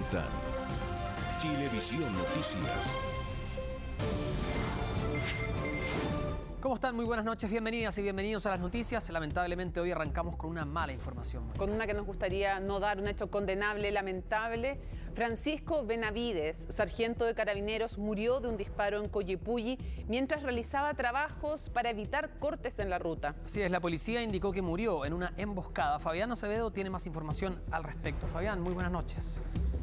presentan Chilevisión Noticias. ¿Cómo están? Muy buenas noches, bienvenidas y bienvenidos a las noticias. Lamentablemente hoy arrancamos con una mala información. Con una que nos gustaría no dar, un hecho condenable, lamentable. Francisco Benavides, sargento de Carabineros, murió de un disparo en Coyipulli mientras realizaba trabajos para evitar cortes en la ruta. Así es, la policía indicó que murió en una emboscada. Fabián Acevedo tiene más información al respecto. Fabián, muy buenas noches.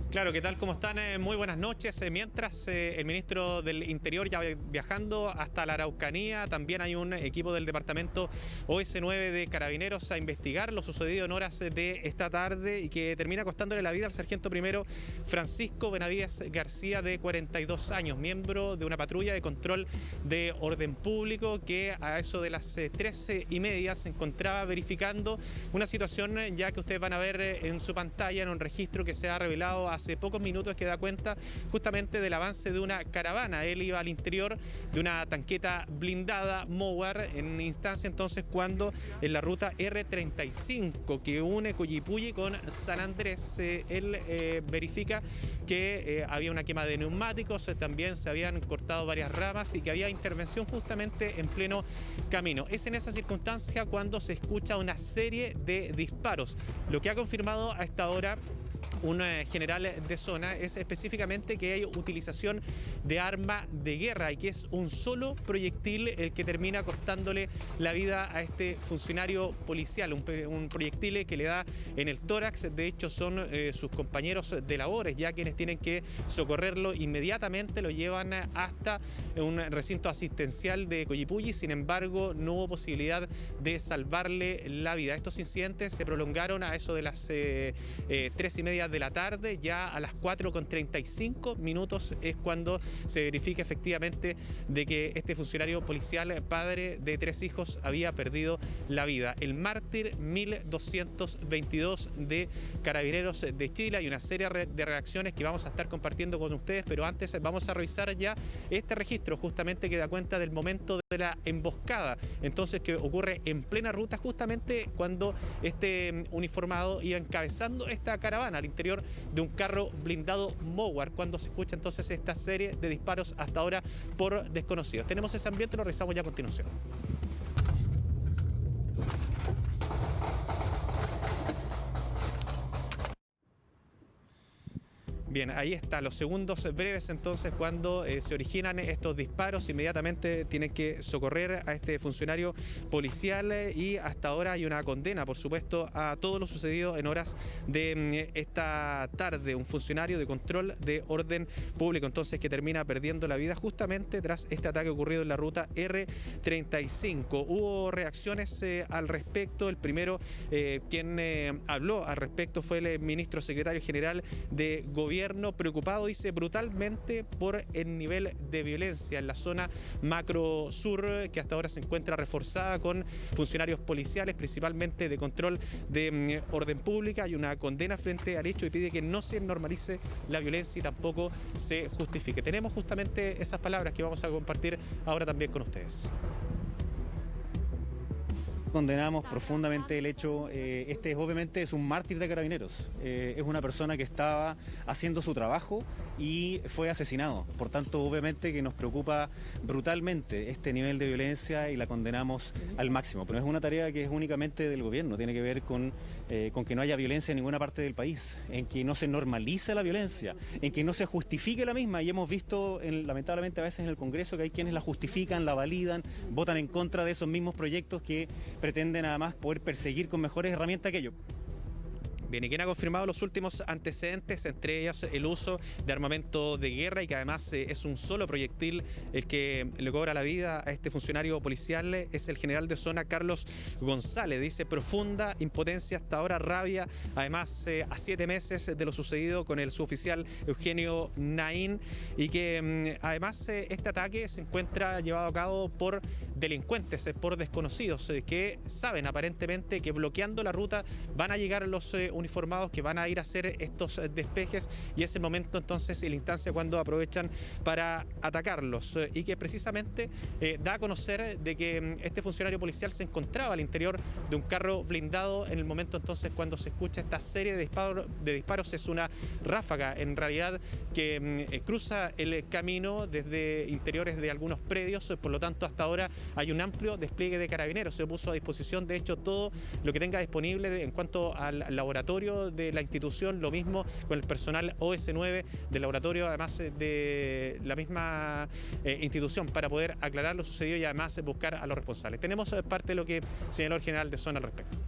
Claro, ¿qué tal? ¿Cómo están? Muy buenas noches. Mientras el ministro del Interior ya viajando hasta la Araucanía, también hay un equipo del departamento OS9 de Carabineros a investigar lo sucedido en horas de esta tarde y que termina costándole la vida al sargento primero Francisco Benavides García, de 42 años, miembro de una patrulla de control de orden público que a eso de las 13:30 se encontraba verificando una situación ya que ustedes van a ver en su pantalla en un registro que se ha revelado hace pocos minutos, que da cuenta justamente del avance de una caravana. Él iba al interior de una tanqueta blindada Mowar en instancia entonces cuando en la ruta R35 que une Coyipulli con San Andrés, él verifica que había una quema de neumáticos, también se habían cortado varias ramas y que había intervención justamente en pleno camino. Es en esa circunstancia cuando se escucha una serie de disparos. Lo que ha confirmado a esta hora un general de zona es específicamente que hay utilización de arma de guerra y que es un solo proyectil el que termina costándole la vida a este funcionario policial, un proyectil que le da en el tórax. De hecho son sus compañeros de labores ya quienes tienen que socorrerlo inmediatamente, lo llevan hasta un recinto asistencial de Coyipulli. Sin embargo, no hubo posibilidad de salvarle la vida. Estos incidentes se prolongaron a eso de las 3:30 de la tarde. Ya a las 4:35 es cuando se verifica efectivamente de que este funcionario policial, padre de 3 hijos, había perdido la vida. El mártir 1222 de Carabineros de Chile. Hay una serie de reacciones que vamos a estar compartiendo con ustedes, pero antes vamos a revisar ya este registro justamente que da cuenta del momento de la emboscada, entonces que ocurre en plena ruta justamente cuando este uniformado iba encabezando esta caravana al interior de un carro blindado Mowar, cuando se escucha entonces esta serie de disparos hasta ahora por desconocidos. Tenemos ese ambiente, lo revisamos ya a continuación. Bien, ahí está, los segundos breves entonces cuando se originan estos disparos. Inmediatamente tienen que socorrer a este funcionario policial y hasta ahora hay una condena, por supuesto, a todo lo sucedido en horas de esta tarde. Un funcionario de control de orden público entonces que termina perdiendo la vida justamente tras este ataque ocurrido en la ruta R35. Hubo reacciones al respecto. El primero quien habló al respecto fue el ministro secretario general de Gobierno, preocupado, dice, brutalmente por el nivel de violencia en la zona macro sur, que hasta ahora se encuentra reforzada con funcionarios policiales, principalmente de control de orden pública. Hay una condena frente al hecho y pide que no se normalice la violencia y tampoco se justifique. Tenemos justamente esas palabras que vamos a compartir ahora también con ustedes. Condenamos profundamente el hecho. Este obviamente es un mártir de Carabineros, es una persona que estaba haciendo su trabajo y fue asesinado. Por tanto, obviamente que nos preocupa brutalmente este nivel de violencia y la condenamos al máximo. Pero es una tarea que es únicamente del gobierno, tiene que ver con que no haya violencia en ninguna parte del país, en que no se normalice la violencia, en que no se justifique la misma. Y hemos visto lamentablemente a veces en el Congreso que hay quienes la justifican, la validan, votan en contra de esos mismos proyectos que pretenden además poder perseguir con mejores herramientas que ellos. Bien, y quien ha confirmado los últimos antecedentes, entre ellas el uso de armamento de guerra y que además es un solo proyectil el que le cobra la vida a este funcionario policial, es el general de zona Carlos González. Dice profunda impotencia hasta ahora, rabia, además a 7 meses de lo sucedido con el suboficial Eugenio Naín, y que además este ataque se encuentra llevado a cabo por delincuentes, por desconocidos que saben aparentemente que bloqueando la ruta van a llegar los uniformados que van a ir a hacer estos despejes, y es el momento entonces y la instancia cuando aprovechan para atacarlos, y que precisamente da a conocer de que este funcionario policial se encontraba al interior de un carro blindado en el momento entonces cuando se escucha esta serie de disparos. Es una ráfaga en realidad que cruza el camino desde interiores de algunos predios, por lo tanto hasta ahora hay un amplio despliegue de carabineros. Se puso a disposición de hecho todo lo que tenga disponible en cuanto al laboratorio de la institución, lo mismo con el personal OS9 del laboratorio, además de la misma institución, para poder aclarar lo sucedido y además buscar a los responsables. Tenemos parte de lo que señaló el general de zona al respecto.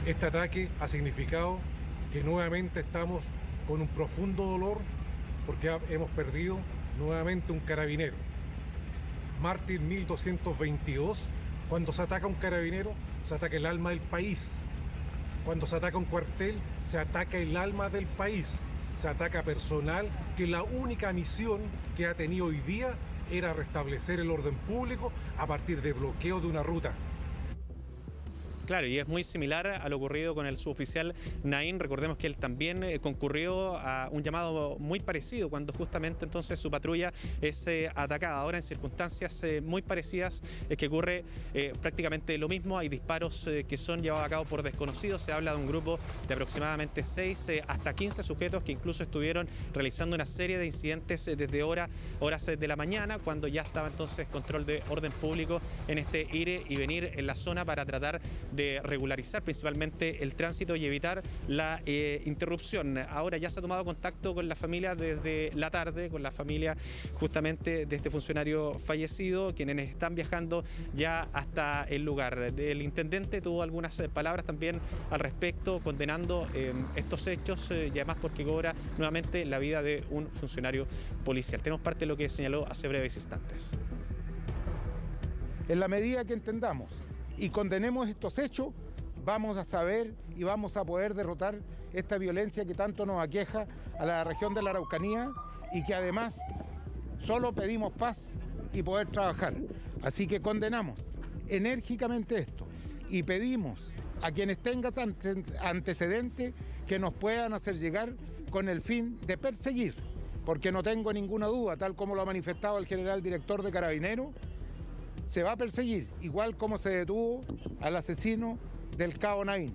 Este ataque ha significado que nuevamente estamos con un profundo dolor porque hemos perdido nuevamente un carabinero. Mártir 1222, cuando se ataca a un carabinero, se ataca el alma del país. Cuando se ataca un cuartel, se ataca el alma del país. Se ataca personal que la única misión que ha tenido hoy día era restablecer el orden público a partir de bloqueo de una ruta. Claro, y es muy similar a lo ocurrido con el suboficial Naín. Recordemos que él también concurrió a un llamado muy parecido cuando justamente entonces su patrulla es atacada. Ahora en circunstancias muy parecidas es que ocurre prácticamente lo mismo. Hay disparos que son llevados a cabo por desconocidos. Se habla de un grupo de aproximadamente 6 hasta 15 sujetos que incluso estuvieron realizando una serie de incidentes desde horas de la mañana, cuando ya estaba entonces control de orden público en este ir y venir en la zona para tratar de regularizar principalmente el tránsito y evitar la interrupción. Ahora ya se ha tomado contacto con la familia desde la tarde, con la familia justamente de este funcionario fallecido, quienes están viajando ya hasta el lugar. El intendente tuvo algunas palabras también al respecto, condenando estos hechos y además porque cobra nuevamente la vida de un funcionario policial. Tenemos parte de lo que señaló hace breves instantes. En la medida que entendamos y condenemos estos hechos, vamos a saber y vamos a poder derrotar esta violencia que tanto nos aqueja a la región de la Araucanía y que además solo pedimos paz y poder trabajar. Así que condenamos enérgicamente esto y pedimos a quienes tengan antecedentes que nos puedan hacer llegar con el fin de perseguir, porque no tengo ninguna duda, tal como lo ha manifestado el general director de Carabineros, se va a perseguir, igual como se detuvo al asesino del cabo Naín.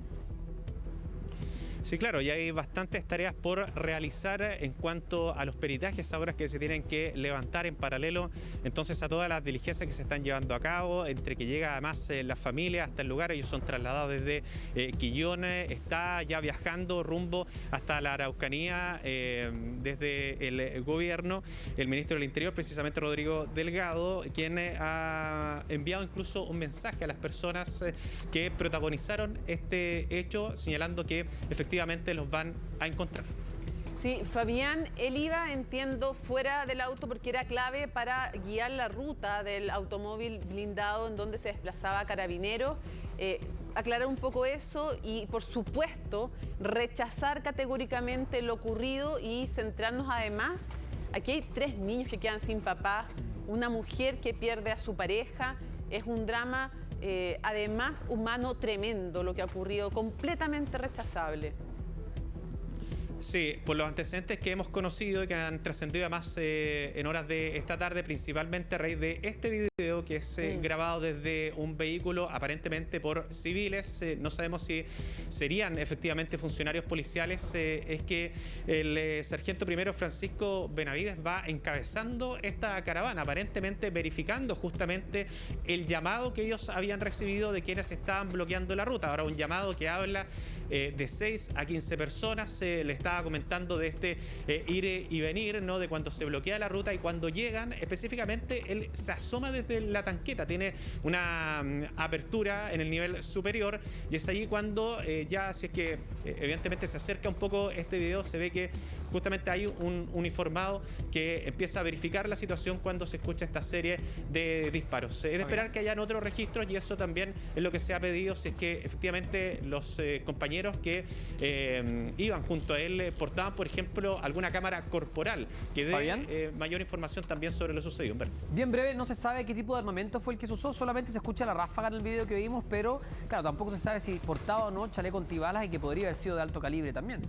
Sí, claro, y hay bastantes tareas por realizar en cuanto a los peritajes ahora que se tienen que levantar en paralelo entonces a todas las diligencias que se están llevando a cabo, entre que llega además la familia hasta el lugar. Ellos son trasladados desde Quillón, está ya viajando rumbo hasta la Araucanía desde el gobierno, el ministro del Interior, precisamente Rodrigo Delgado, quien ha enviado incluso un mensaje a las personas que protagonizaron este hecho, señalando que efectivamente los van a encontrar. Sí, Fabián, él iba, entiendo, fuera del auto porque era clave para guiar la ruta del automóvil blindado en donde se desplazaba Carabineros. Aclarar un poco eso y, por supuesto, rechazar categóricamente lo ocurrido y centrarnos además, aquí hay 3 niños que quedan sin papá, una mujer que pierde a su pareja, es un drama además humano tremendo lo que ha ocurrido, completamente rechazable. Sí, por los antecedentes que hemos conocido y que han trascendido además en horas de esta tarde, principalmente a raíz de este video que es grabado desde un vehículo aparentemente por civiles, no sabemos si serían efectivamente funcionarios policiales, es que el sargento primero Francisco Benavides va encabezando esta caravana, aparentemente verificando justamente el llamado que ellos habían recibido de quienes estaban bloqueando la ruta. Ahora un llamado que habla de 6 a 15 personas, le estaba comentando de este ir y venir, ¿no? De cuando se bloquea la ruta y cuando llegan, específicamente él se asoma desde la tanqueta, tiene una apertura en el nivel superior y es allí cuando ya, si es que evidentemente se acerca un poco este video, se ve que justamente hay un uniformado que empieza a verificar la situación cuando se escucha esta serie de disparos. Es de esperar que hayan otros registros y eso también es lo que se ha pedido, si es que efectivamente los compañeros que iban junto a él portaban, por ejemplo, alguna cámara corporal que dé mayor información también sobre lo sucedido. Bien breve, no se sabe qué tipo de armamento fue el que se usó, solamente se escucha la ráfaga en el video que vimos, pero claro, tampoco se sabe si portaba o no chaleco antibalas y que podría haber sido de alto calibre también.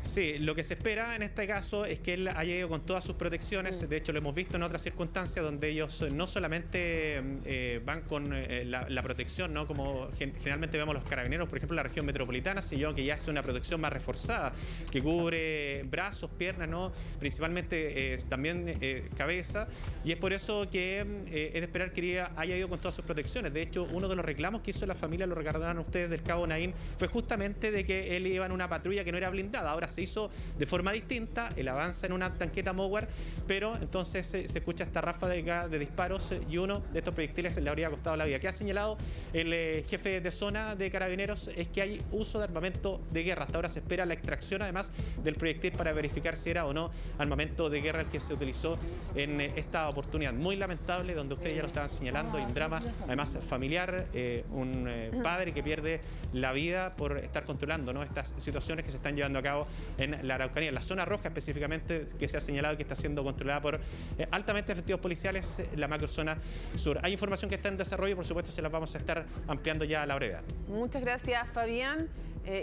Sí, lo que se espera en este caso es que él haya ido con todas sus protecciones. De hecho, lo hemos visto en otras circunstancias donde ellos no solamente van con la protección, ¿no? Como generalmente vemos los carabineros, por ejemplo, en la región metropolitana, sino que ya es una protección más reforzada, que cubre brazos, piernas, ¿no? Principalmente también cabeza. Y es por eso que es de esperar que haya ido con todas sus protecciones. De hecho, uno de los reclamos que hizo la familia, lo recordarán ustedes, del cabo Naín, fue justamente de que él iba en una patrulla que no era blindada. Ahora se hizo de forma distinta, él avanza en una tanqueta Mowar, pero entonces se escucha esta ráfaga de disparos y uno de estos proyectiles le habría costado la vida. ¿Qué ha señalado el jefe de zona de Carabineros? Es que hay uso de armamento de guerra. Hasta ahora se espera la extracción además del proyectil para verificar si era o no armamento de guerra el que se utilizó en esta oportunidad. Muy lamentable, donde ustedes ya lo estaban señalando, hay un drama además familiar, un padre que pierde la vida por estar controlando, ¿no?, estas situaciones que se están llevando a cabo en la Araucanía, en la zona roja específicamente, que se ha señalado que está siendo controlada por altamente efectivos policiales, la macrozona sur. Hay información que está en desarrollo y por supuesto se las vamos a estar ampliando ya a la brevedad. Muchas gracias, Fabián.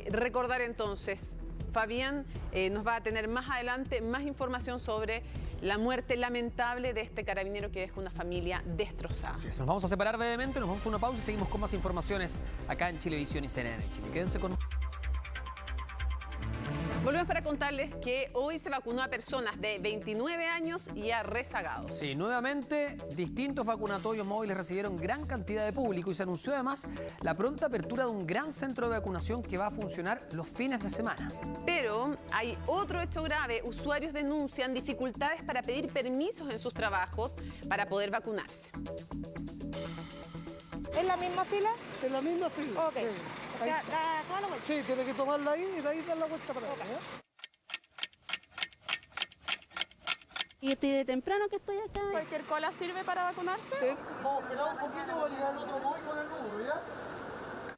Recordar entonces, Fabián nos va a tener más adelante más información sobre la muerte lamentable de este carabinero que deja una familia destrozada. Así es. Nos vamos a separar brevemente, nos vamos a una pausa y seguimos con más informaciones acá en Chilevisión y CNN Chile. Quédense con nosotros. Volvemos para contarles que hoy se vacunó a personas de 29 años y a rezagados. Sí, nuevamente, distintos vacunatorios móviles recibieron gran cantidad de público y se anunció además la pronta apertura de un gran centro de vacunación que va a funcionar los fines de semana. Pero hay otro hecho grave. Usuarios denuncian dificultades para pedir permisos en sus trabajos para poder vacunarse. ¿Es la misma fila? En la misma fila. Ok. Sí. O sea, da toda la vuelta. Sí, tiene que tomarla ahí y de ahí dar la vuelta para allá. Y estoy de temprano que estoy acá. ¿Cualquier cola sirve para vacunarse? Vamos a esperar un poquito para llegar al otro móvil con el número, ¿ya?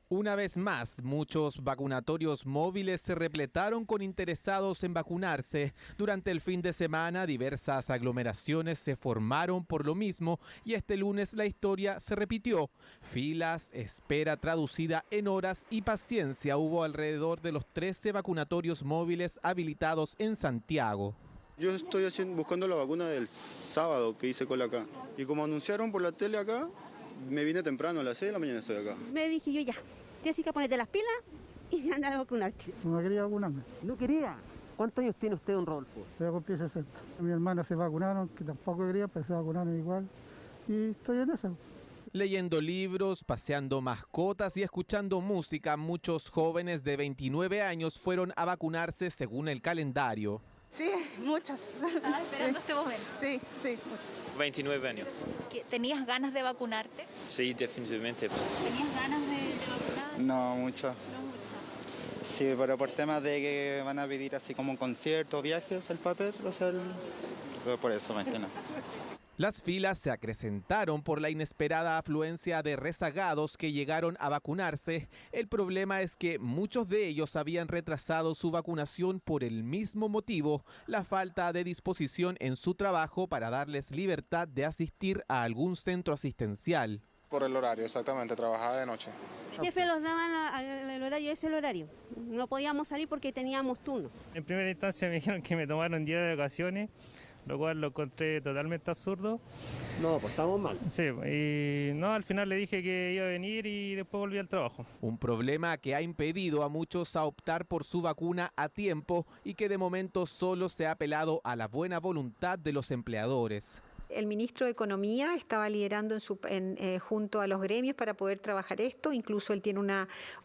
Una vez más, muchos vacunatorios móviles se repletaron con interesados en vacunarse. Durante el fin de semana, diversas aglomeraciones se formaron por lo mismo y este lunes la historia se repitió. Filas, espera traducida en horas y paciencia hubo alrededor de los 13 vacunatorios móviles habilitados en Santiago. Yo estoy buscando la vacuna del sábado que hice cola acá. Y como anunciaron por la tele acá, me vine temprano, a las 6 de la mañana estoy acá. Me dije yo ya, Jessica, ponete las pilas y anda a vacunarte. No quería vacunarme. ¿No quería? ¿Cuántos años tiene usted, don Rodolfo? Voy a cumplir 60. Mi hermana se vacunaron, que tampoco quería, pero se vacunaron igual. Y estoy en eso. Leyendo libros, paseando mascotas y escuchando música, muchos jóvenes de 29 años fueron a vacunarse según el calendario. Sí, muchas. ¿Estabas esperando este momento? Sí, muchas. 29 años. ¿Tenías ganas de vacunarte? Sí, definitivamente. ¿Tenías ganas de vacunar? No, mucho. Sí, pero por temas de que van a pedir así como conciertos, viajes, el papel, o sea, por eso más que nada. Las filas se acrecentaron por la inesperada afluencia de rezagados que llegaron a vacunarse. El problema es que muchos de ellos habían retrasado su vacunación por el mismo motivo, la falta de disposición en su trabajo para darles libertad de asistir a algún centro asistencial. Por el horario, exactamente, trabajaba de noche. El jefe nos daban el horario, es el horario. No podíamos salir porque teníamos turno. En primera instancia me dijeron que me tomaron día de vacaciones, lo cual lo encontré totalmente absurdo. No, pues estamos mal. Sí, y no, al final le dije que iba a venir y después volví al trabajo. Un problema que ha impedido a muchos a optar por su vacuna a tiempo y que de momento solo se ha apelado a la buena voluntad de los empleadores. El ministro de Economía estaba liderando junto a los gremios para poder trabajar esto. Incluso él tiene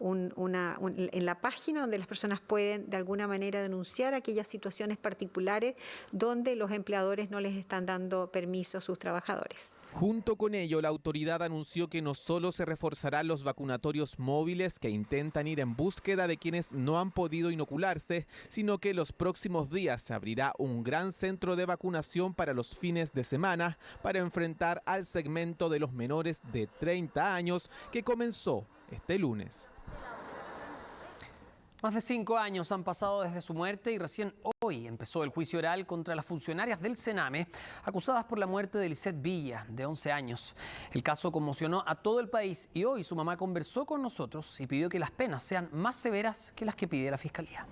en la página donde las personas pueden de alguna manera denunciar aquellas situaciones particulares donde los empleadores no les están dando permiso a sus trabajadores. Junto con ello, la autoridad anunció que no solo se reforzarán los vacunatorios móviles que intentan ir en búsqueda de quienes no han podido inocularse, sino que los próximos días se abrirá un gran centro de vacunación para los fines de semana para enfrentar al segmento de los menores de 30 años que comenzó este lunes. Más de 5 años han pasado desde su muerte y recién hoy empezó el juicio oral contra las funcionarias del Sename acusadas por la muerte de Lisette Villa, de 11 años. El caso conmocionó a todo el país y hoy su mamá conversó con nosotros y pidió que las penas sean más severas que las que pide la Fiscalía.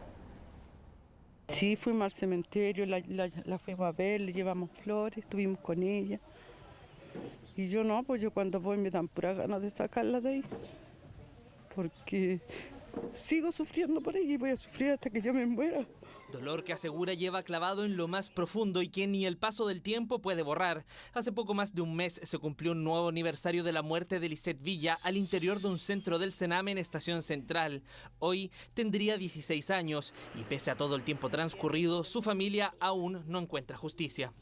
Sí, fuimos al cementerio, la fuimos a ver, le llevamos flores, estuvimos con ella. Y yo no, pues yo cuando voy me dan pura ganas de sacarla de ahí. Porque sigo sufriendo por ella y voy a sufrir hasta que yo me muera. Dolor que asegura lleva clavado en lo más profundo y que ni el paso del tiempo puede borrar. Hace poco más de un mes se cumplió un nuevo aniversario de la muerte de Lisette Villa al interior de un centro del Sename en Estación Central. Hoy tendría 16 años y pese a todo el tiempo transcurrido, su familia aún no encuentra justicia.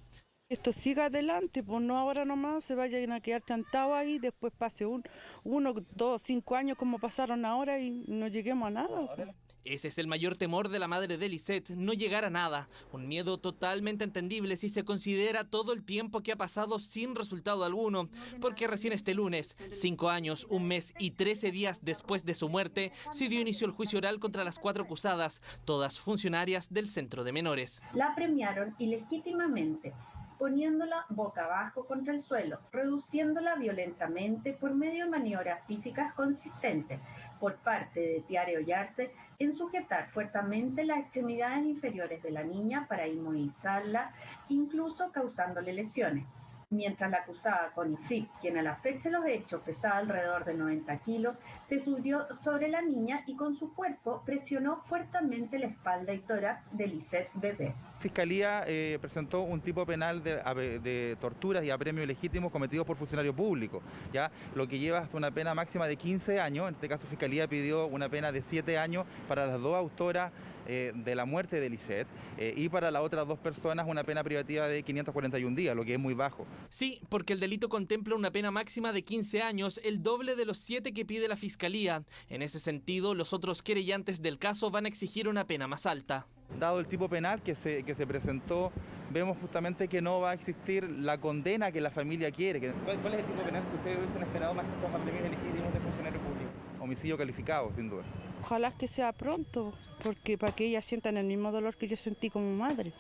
Esto siga adelante, pues no ahora nomás se vayan a quedar chantados ahí, después pase 1, 2, 5 años como pasaron ahora y no lleguemos a nada. Pues. Ese es el mayor temor de la madre de Lisette, no llegar a nada. Un miedo totalmente entendible si se considera todo el tiempo que ha pasado sin resultado alguno. Porque recién este lunes, 5 años, 1 mes y 13 días después de su muerte, se dio inicio el juicio oral contra las 4 acusadas, todas funcionarias del centro de menores. La premiaron ilegítimamente, poniéndola boca abajo contra el suelo, reduciéndola violentamente por medio de maniobras físicas consistentes por parte de Tiare Ollarse en sujetar fuertemente las extremidades inferiores de la niña para inmovilizarla, incluso causándole lesiones. Mientras la acusada Connie Frick, quien a la fecha de los hechos pesaba alrededor de 90 kilos, se subió sobre la niña y con su cuerpo presionó fuertemente la espalda y tórax de Lisette bebé. Fiscalía presentó un tipo penal de torturas y apremios ilegítimos cometidos por funcionarios públicos, ¿ya? Lo que lleva hasta una pena máxima de 15 años. En este caso, Fiscalía pidió una pena de 7 años para las 2 autoras de la muerte de Lisette y para las otras 2 personas una pena privativa de 541 días, lo que es muy bajo. Sí, porque el delito contempla una pena máxima de 15 años, el doble de los 7 que pide la Fiscalía. En ese sentido, los otros querellantes del caso van a exigir una pena más alta. Dado el tipo penal que se presentó, vemos justamente que no va a existir la condena que la familia quiere. ¿Cuál es el tipo penal que ustedes hubiesen esperado más que estos apremios ilegítimos de funcionarios públicos? Homicidio calificado, sin duda. Ojalá que sea pronto, porque para que ellas sientan el mismo dolor que yo sentí como madre.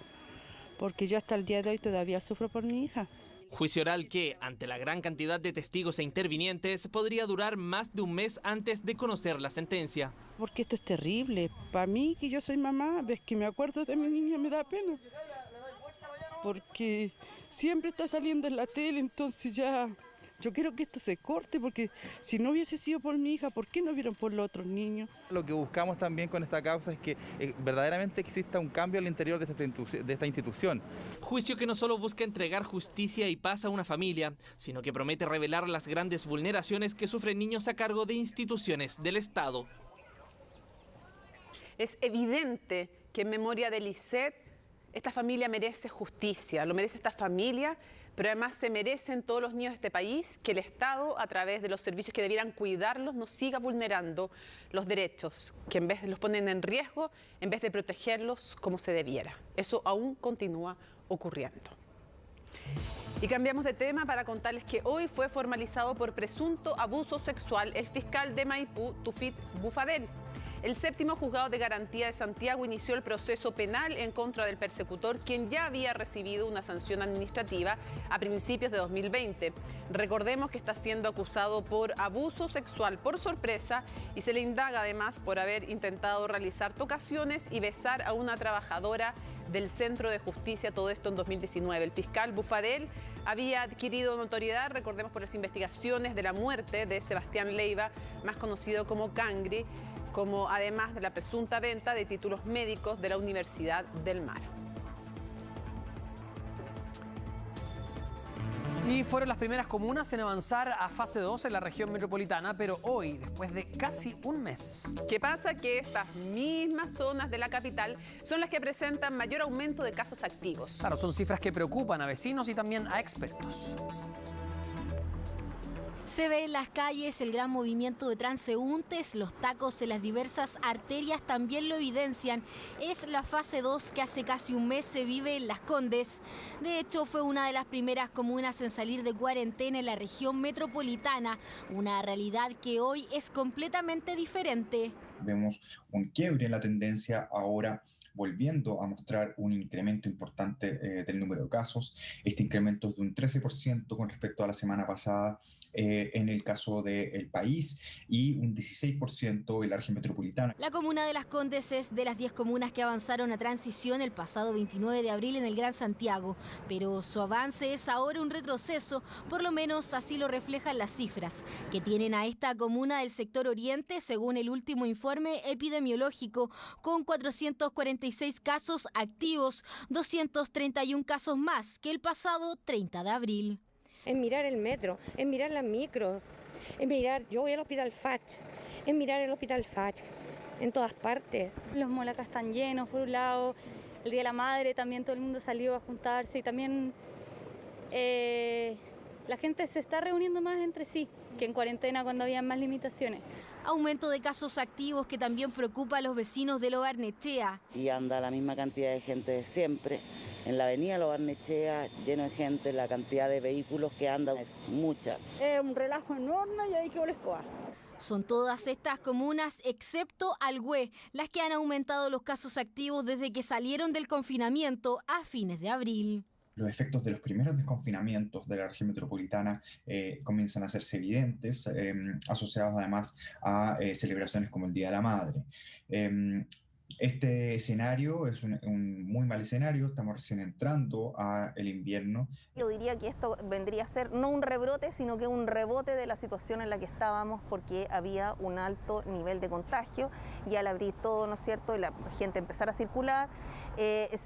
Porque yo hasta el día de hoy todavía sufro por mi hija. Juicio oral que, ante la gran cantidad de testigos e intervinientes, podría durar más de 1 mes antes de conocer la sentencia. Porque esto es terrible. Para mí, que yo soy mamá, ves que me acuerdo de mi niña, me da pena. Porque siempre está saliendo en la tele, entonces ya... Yo quiero que esto se corte, porque si no hubiese sido por mi hija, ¿por qué no vieron por los otros niños? Lo que buscamos también con esta causa es que verdaderamente exista un cambio al interior de esta institución. Juicio que no solo busca entregar justicia y paz a una familia, sino que promete revelar las grandes vulneraciones que sufren niños a cargo de instituciones del Estado. Es evidente que en memoria de Lisette, esta familia merece justicia, lo merece esta familia, pero además se merecen todos los niños de este país que el Estado, a través de los servicios que debieran cuidarlos, no siga vulnerando los derechos, que en vez de los ponen en riesgo, en vez de protegerlos como se debiera. Eso aún continúa ocurriendo. Y cambiamos de tema para contarles que hoy fue formalizado por presunto abuso sexual el fiscal de Maipú, Tufit Bufadel. El 7º Juzgado de Garantía de Santiago inició el proceso penal en contra del persecutor, quien ya había recibido una sanción administrativa a principios de 2020. Recordemos que está siendo acusado por abuso sexual por sorpresa y se le indaga además por haber intentado realizar tocaciones y besar a una trabajadora del Centro de Justicia, todo esto en 2019. El fiscal Bufadel había adquirido notoriedad, recordemos, por las investigaciones de la muerte de Sebastián Leiva, más conocido como Cangri, como además de la presunta venta de títulos médicos de la Universidad del Mar. Y fueron las primeras comunas en avanzar a fase 2 en la región metropolitana, pero hoy, después de casi un mes. ¿Qué pasa? Que estas mismas zonas de la capital son las que presentan mayor aumento de casos activos. Claro, son cifras que preocupan a vecinos y también a expertos. Se ve en las calles el gran movimiento de transeúntes, los tacos en las diversas arterias también lo evidencian. Es la fase 2 que hace casi un mes se vive en Las Condes. De hecho, fue una de las primeras comunas en salir de cuarentena en la región metropolitana, una realidad que hoy es completamente diferente. Vemos un quiebre en la tendencia ahora, volviendo a mostrar un incremento importante del número de casos. Este incremento es de un 13% con respecto a la semana pasada en el caso del país y un 16% en la región metropolitana. La comuna de Las Condes es de las 10 comunas que avanzaron a transición el pasado 29 de abril en el Gran Santiago, pero su avance es ahora un retroceso, por lo menos así lo reflejan las cifras, que tienen a esta comuna del sector oriente según el último informe epidemiológico, con 446 casos activos, 231 casos más que el pasado 30 de abril. Es mirar el metro, es mirar las micros, es mirar, yo voy al hospital Fach, es mirar el hospital Fach en todas partes. Los molacas están llenos por un lado, el Día de la Madre también todo el mundo salió a juntarse y también la gente se está reuniendo más entre sí que en cuarentena cuando había más limitaciones. Aumento de casos activos que también preocupa a los vecinos de Lo Barnechea. Y anda la misma cantidad de gente de siempre. En la avenida Lo Barnechea, lleno de gente, la cantidad de vehículos que andan es mucha. Es un relajo enorme y hay que escobar. Son todas estas comunas, excepto Alhué, las que han aumentado los casos activos desde que salieron del confinamiento a fines de abril. Los efectos de los primeros desconfinamientos de la región metropolitana comienzan a hacerse evidentes, asociados además a celebraciones como el Día de la Madre. Este escenario es un muy mal escenario, estamos recién entrando al invierno. Yo diría que esto vendría a ser no un rebrote, sino que un rebote de la situación en la que estábamos porque había un alto nivel de contagio y al abrir todo, ¿no es cierto?, y la gente empezar a circular,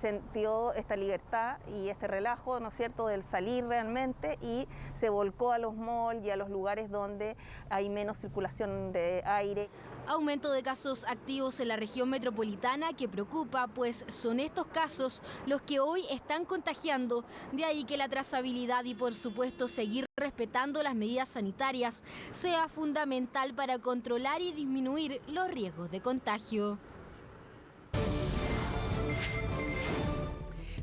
sintió esta libertad y este relajo, ¿no es cierto?, del salir realmente y se volcó a los malls y a los lugares donde hay menos circulación de aire. Aumento de casos activos en la región metropolitana que preocupa, pues son estos casos los que hoy están contagiando. De ahí que la trazabilidad y por supuesto seguir respetando las medidas sanitarias sea fundamental para controlar y disminuir los riesgos de contagio.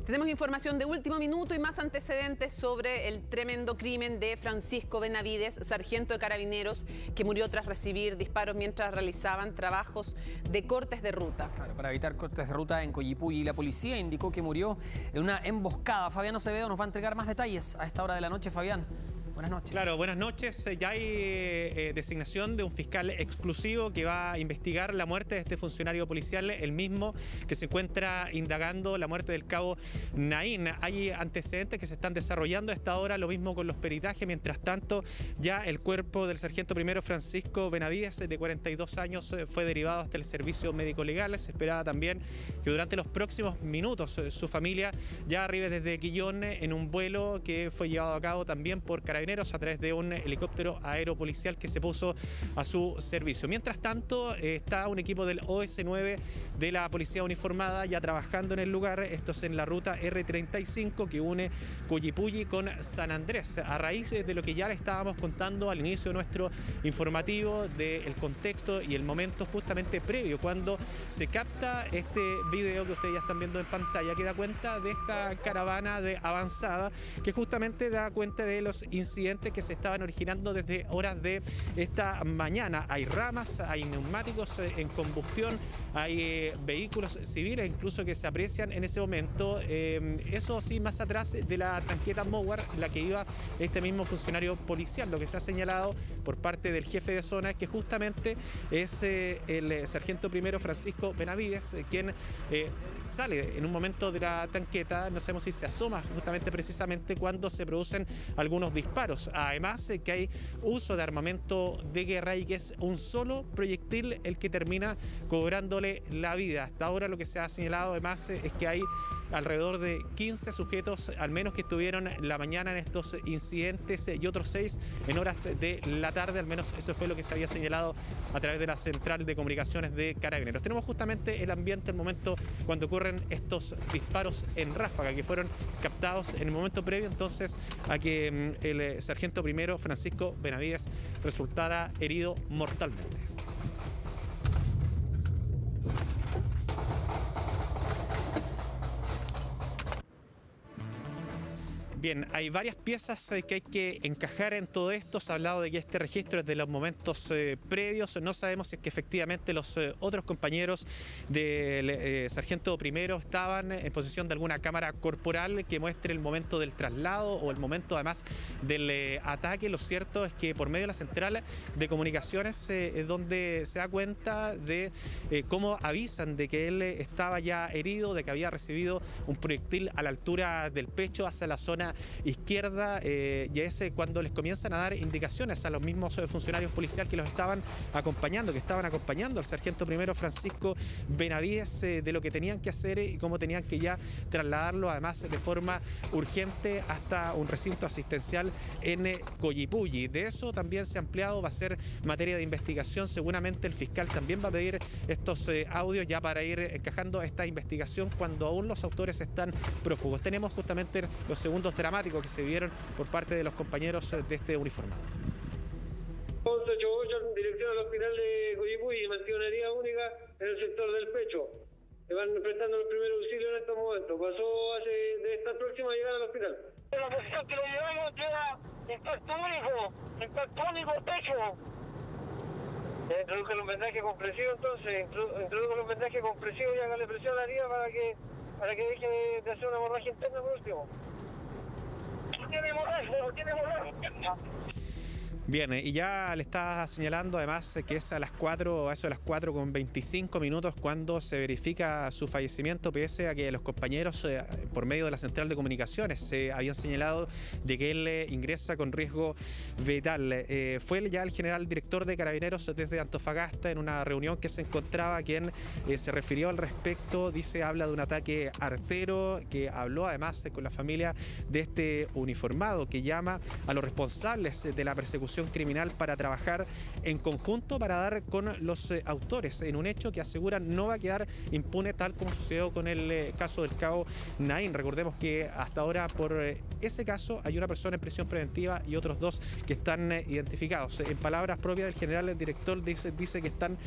Tenemos información de último minuto y más antecedentes sobre el tremendo crimen de Francisco Benavides, sargento de carabineros, que murió tras recibir disparos mientras realizaban trabajos de cortes de ruta. Claro, para evitar cortes de ruta en Coyipulli. La policía indicó que murió en una emboscada. Fabián Acevedo nos va a entregar más detalles a esta hora de la noche. Fabián, buenas noches. Claro, buenas noches. Ya hay designación de un fiscal exclusivo que va a investigar la muerte de este funcionario policial, el mismo que se encuentra indagando la muerte del cabo Naín. Hay antecedentes que se están desarrollando a esta hora, lo mismo con los peritajes. Mientras tanto, ya el cuerpo del sargento primero Francisco Benavides, de 42 años, fue derivado hasta el servicio médico legal. Se esperaba también que durante los próximos minutos su familia ya arribe desde Quillón en un vuelo que fue llevado a cabo también por Carabineros a través de un helicóptero aeropolicial que se puso a su servicio. Mientras tanto, está un equipo del OS9 de la Policía Uniformada ya trabajando en el lugar. Esto es en la ruta R35 que une Coyipulli con San Andrés. A raíz de lo que ya le estábamos contando al inicio de nuestro informativo, del contexto y el momento justamente previo, cuando se capta este video que ustedes ya están viendo en pantalla, que da cuenta de esta caravana de avanzada, que justamente da cuenta de los incidentes que se estaban originando desde horas de esta mañana. Hay ramas, hay neumáticos en combustión, hay vehículos civiles incluso que se aprecian en ese momento. Eso sí, más atrás de la tanqueta Mowar, la que iba este mismo funcionario policial. Lo que se ha señalado por parte del jefe de zona es que justamente es el sargento primero Francisco Benavides quien sale en un momento de la tanqueta. No sabemos si se asoma justamente precisamente cuando se producen algunos disparos. disparos. Además, que hay uso de armamento de guerra y que es un solo proyectil el que termina cobrándole la vida. Hasta ahora lo que se ha señalado además es que hay alrededor de 15 sujetos, al menos, que estuvieron la mañana en estos incidentes y otros 6 en horas de la tarde. Al menos eso fue lo que se había señalado a través de la central de comunicaciones de Carabineros. Tenemos justamente el ambiente, el momento cuando ocurren estos disparos en ráfaga que fueron captados en el momento previo entonces a que el sargento primero Francisco Benavides resultara herido mortalmente. Bien, hay varias piezas que hay que encajar en todo esto. Se ha hablado de que este registro es de los momentos previos. No sabemos si es que efectivamente los otros compañeros del sargento primero estaban en posesión de alguna cámara corporal que muestre el momento del traslado o el momento además del ataque. Lo cierto es que por medio de la central de comunicaciones es donde se da cuenta de cómo avisan de que él estaba ya herido, de que había recibido un proyectil a la altura del pecho hacia la zona izquierda, y es cuando les comienzan a dar indicaciones a los mismos funcionarios policiales que los estaban acompañando, al sargento primero Francisco Benavides, de lo que tenían que hacer y cómo tenían que ya trasladarlo además de forma urgente hasta un recinto asistencial en Coyipulli. De eso también se ha ampliado, va a ser materia de investigación. Seguramente el fiscal también va a pedir estos audios ya para ir encajando esta investigación cuando aún los autores están prófugos. Tenemos justamente los segundos dramáticos que se vieron por parte de los compañeros de este uniformado. 1188 en dirección al hospital de Coyipulli, mantiene una herida única en el sector del pecho. Le van prestando los primeros auxilios en estos momentos. Debe estar próximo a llegar al hospital. La posición que lo llevamos lleva impacto único pecho. Introduzca un vendaje compresivo, entonces, introduzca un vendaje compresivo y hágale presión a la herida para que deje de hacer una hemorragia interna por último. Tiene hemorragia. Bien, y ya le está señalando además que es a las 4, a eso de las 4:25 cuando se verifica su fallecimiento, pese a que los compañeros por medio de la central de comunicaciones habían señalado de que él ingresa con riesgo vital. Fue ya el general director de Carabineros desde Antofagasta en una reunión que se encontraba, quien se refirió al respecto, habla de un ataque artero, que habló además con la familia de este uniformado, que llama a los responsables de la persecución criminal para trabajar en conjunto para dar con los autores en un hecho que aseguran no va a quedar impune, tal como sucedió con el caso del cabo Naín. Recordemos que hasta ahora por ese caso hay una persona en prisión preventiva y otros 2 que están identificados. En palabras propias del general director dice que están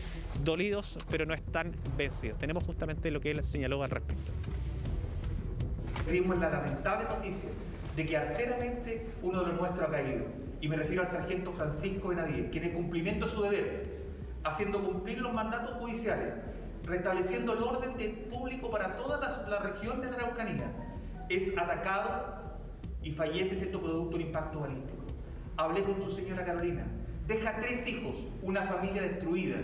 dolidos pero no están vencidos. Tenemos justamente lo que él señaló al respecto. Recibimos la lamentable noticia de que arteramente uno de los nuestros ha caído. Y me refiero al sargento Francisco Benavides, quien en cumplimiento de su deber, haciendo cumplir los mandatos judiciales, restableciendo el orden público para toda la región de la Araucanía, es atacado y fallece siendo producto de un impacto balístico. Hablé con su señora Carolina, deja 3 hijos, una familia destruida.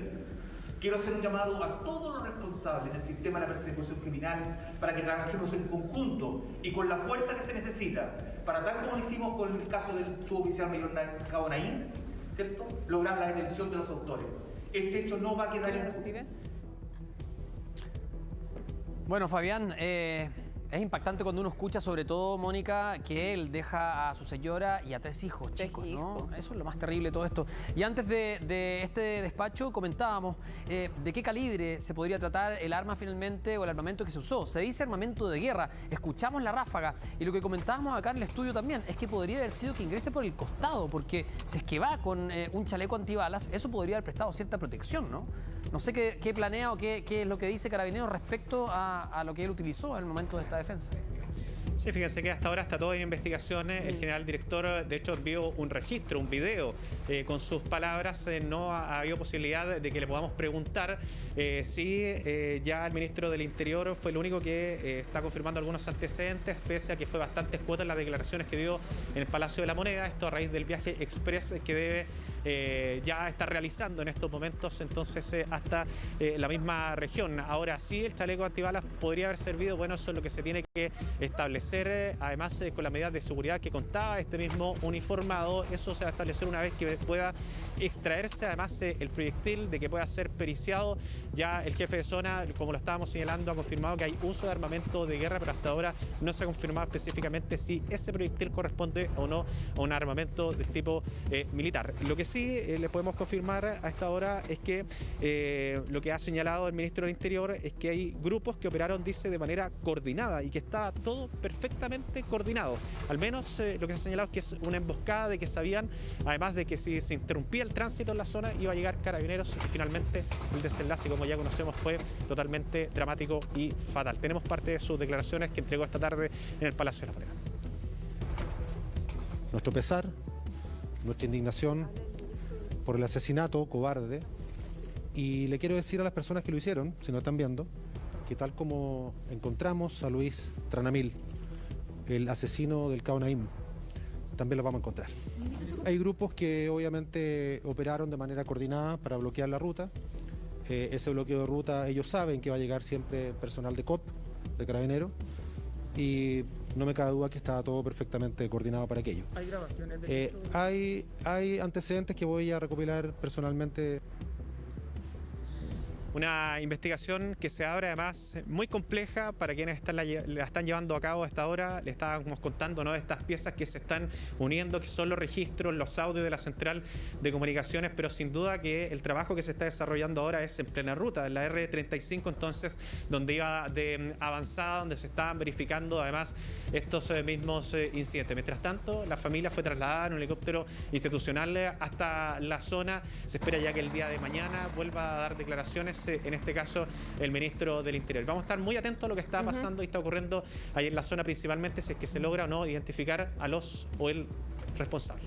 Quiero hacer un llamado a todos los responsables del sistema de la persecución criminal para que trabajemos en conjunto y con la fuerza que se necesita para, tal como lo hicimos con el caso del suboficial mayor Cabo Naín, ¿cierto?, lograr la detención de los autores. Este hecho no va a quedar impune. Bueno, Fabián, es impactante cuando uno escucha, sobre todo, Mónica, que él deja a su señora y a 3 hijos chicos, ¿no? Eso es lo más terrible de todo esto. Y antes de este despacho comentábamos de qué calibre se podría tratar el arma finalmente o el armamento que se usó. Se dice armamento de guerra, escuchamos la ráfaga y lo que comentábamos acá en el estudio también es que podría haber sido que ingrese por el costado, porque si es que va con un chaleco antibalas, eso podría haber prestado cierta protección, ¿no? No sé qué planea o qué es lo que dice Carabineros respecto a lo que él utilizó en el momento de esta defensa. Sí, fíjense que hasta ahora está todo en investigaciones. El general director, de hecho, envió un registro, un video con sus palabras. No ha habido posibilidad de que le podamos preguntar si ya el ministro del Interior fue el único que está confirmando algunos antecedentes, pese a que fue bastante escueta en las declaraciones que dio en el Palacio de la Moneda. Esto a raíz del viaje express que debe ya estar realizando en estos momentos, entonces hasta la misma región. Ahora sí, el chaleco antibalas podría haber servido. Bueno, eso es lo que se tiene que establecer establecer, además con la medida de seguridad que contaba este mismo uniformado, eso se va a establecer una vez que pueda extraerse además el proyectil, de que pueda ser periciado. Ya el jefe de zona, como lo estábamos señalando, ha confirmado que hay uso de armamento de guerra, pero hasta ahora no se ha confirmado específicamente si ese proyectil corresponde o no a un armamento del tipo militar. Lo que sí le podemos confirmar a esta hora es que lo que ha señalado el ministro del Interior es que hay grupos que operaron, dice, de manera coordinada y que está todo perfectamente coordinado. Al menos lo que se ha señalado es que es una emboscada, de que sabían, además de que si se interrumpía el tránsito en la zona iba a llegar Carabineros, y finalmente el desenlace, como ya conocemos, fue totalmente dramático y fatal. Tenemos parte de sus declaraciones que entregó esta tarde en el Palacio de la Moneda. Nuestro pesar, nuestra indignación por el asesinato cobarde, y le quiero decir a las personas que lo hicieron, si no están viendo, que tal como encontramos a Luis Tranamil, el asesino del Cabo Naim, también lo vamos a encontrar. Hay grupos que obviamente operaron de manera coordinada para bloquear la ruta. Ese bloqueo de ruta, ellos saben que va a llegar siempre personal de COP, de Carabineros, y no me cabe duda que estaba todo perfectamente coordinado para aquello. ¿Hay grabaciones de hay antecedentes que voy a recopilar personalmente. Una investigación que se abre además muy compleja para quienes la están llevando a cabo a esta hora. Le estábamos contando, ¿no?, estas piezas que se están uniendo, que son los registros, los audios de la central de comunicaciones, pero sin duda que el trabajo que se está desarrollando ahora es en plena ruta, en la R35, entonces, donde iba de avanzada, donde se estaban verificando además estos mismos incidentes. Mientras tanto, la familia fue trasladada en un helicóptero institucional hasta la zona. Se espera ya que el día de mañana vuelva a dar declaraciones, en este caso el ministro del Interior. Vamos a estar muy atentos a lo que está pasando y está ocurriendo ahí en la zona, principalmente si es que se logra o no identificar a los o el responsable.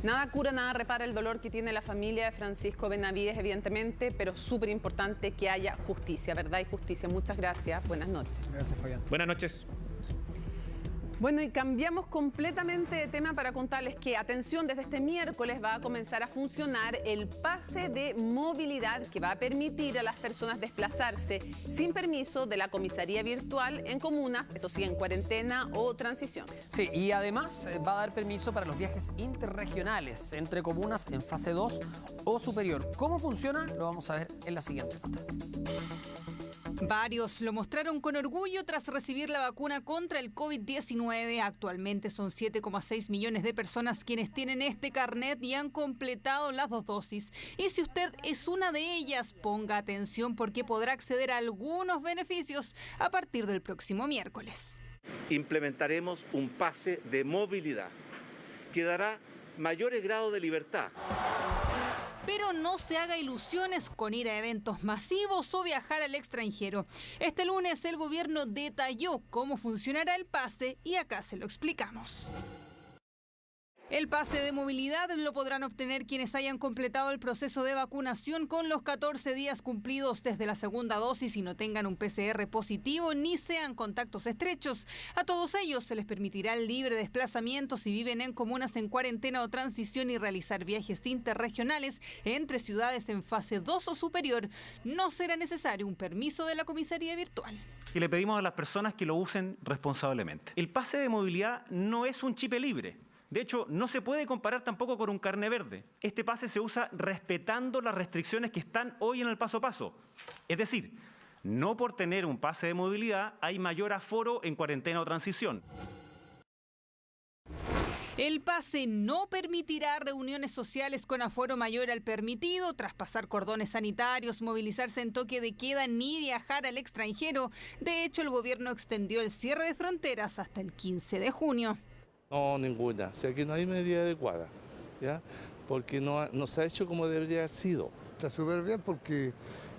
Nada cura, nada repara el dolor que tiene la familia de Francisco Benavides, evidentemente, pero súper importante que haya justicia, verdad y justicia. Muchas gracias. Buenas noches. Gracias, Fabián. Buenas noches. Bueno, y cambiamos completamente de tema para contarles que, atención, desde este miércoles va a comenzar a funcionar el pase de movilidad que va a permitir a las personas desplazarse sin permiso de la comisaría virtual en comunas, eso sí, en cuarentena o transición. Sí, y además va a dar permiso para los viajes interregionales entre comunas en fase 2 o superior. ¿Cómo funciona? Lo vamos a ver en la siguiente nota. Varios lo mostraron con orgullo tras recibir la vacuna contra el COVID-19. Actualmente son 7,6 millones de personas quienes tienen este carnet y han completado las 2 dosis. Y si usted es una de ellas, ponga atención porque podrá acceder a algunos beneficios a partir del próximo miércoles. Implementaremos un pase de movilidad que dará mayores grados de libertad. Pero no se haga ilusiones con ir a eventos masivos o viajar al extranjero. Este lunes el gobierno detalló cómo funcionará el pase y acá se lo explicamos. El pase de movilidad lo podrán obtener quienes hayan completado el proceso de vacunación con los 14 días cumplidos desde la segunda dosis y no tengan un PCR positivo ni sean contactos estrechos. A todos ellos se les permitirá el libre desplazamiento si viven en comunas en cuarentena o transición y realizar viajes interregionales entre ciudades en fase 2 o superior. No será necesario un permiso de la comisaría virtual. Y le pedimos a las personas que lo usen responsablemente. El pase de movilidad no es un chip libre. De hecho, no se puede comparar tampoco con un carné verde. Este pase se usa respetando las restricciones que están hoy en el paso a paso. Es decir, no por tener un pase de movilidad hay mayor aforo en cuarentena o transición. El pase no permitirá reuniones sociales con aforo mayor al permitido, traspasar cordones sanitarios, movilizarse en toque de queda ni viajar al extranjero. De hecho, el gobierno extendió el cierre de fronteras hasta el 15 de junio. No, ninguna. O sea, que no hay medida adecuada, ¿ya? Porque no se ha hecho como debería haber sido. Está súper bien porque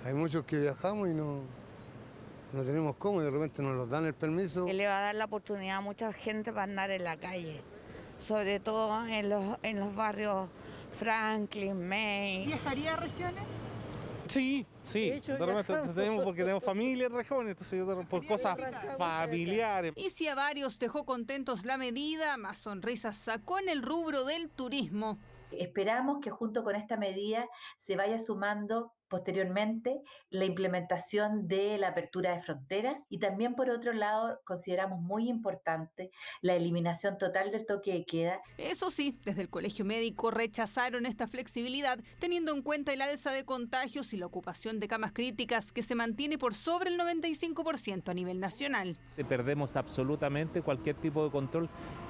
hay muchos que viajamos y no tenemos cómo, y de repente nos los dan el permiso. Que le va a dar la oportunidad a mucha gente para andar en la calle, sobre todo en los barrios Franklin, May. ¿Viajaría a regiones? Sí, de repente porque tenemos familia en regiones, entonces por cosas familiares. Y si a varios dejó contentos la medida, más sonrisas sacó en el rubro del turismo. Esperamos que junto con esta medida se vaya sumando posteriormente la implementación de la apertura de fronteras y también por otro lado consideramos muy importante la eliminación total del toque de queda. Eso sí, desde el Colegio Médico rechazaron esta flexibilidad teniendo en cuenta el alza de contagios y la ocupación de camas críticas que se mantiene por sobre el 95% a nivel nacional. Perdemos absolutamente cualquier tipo de control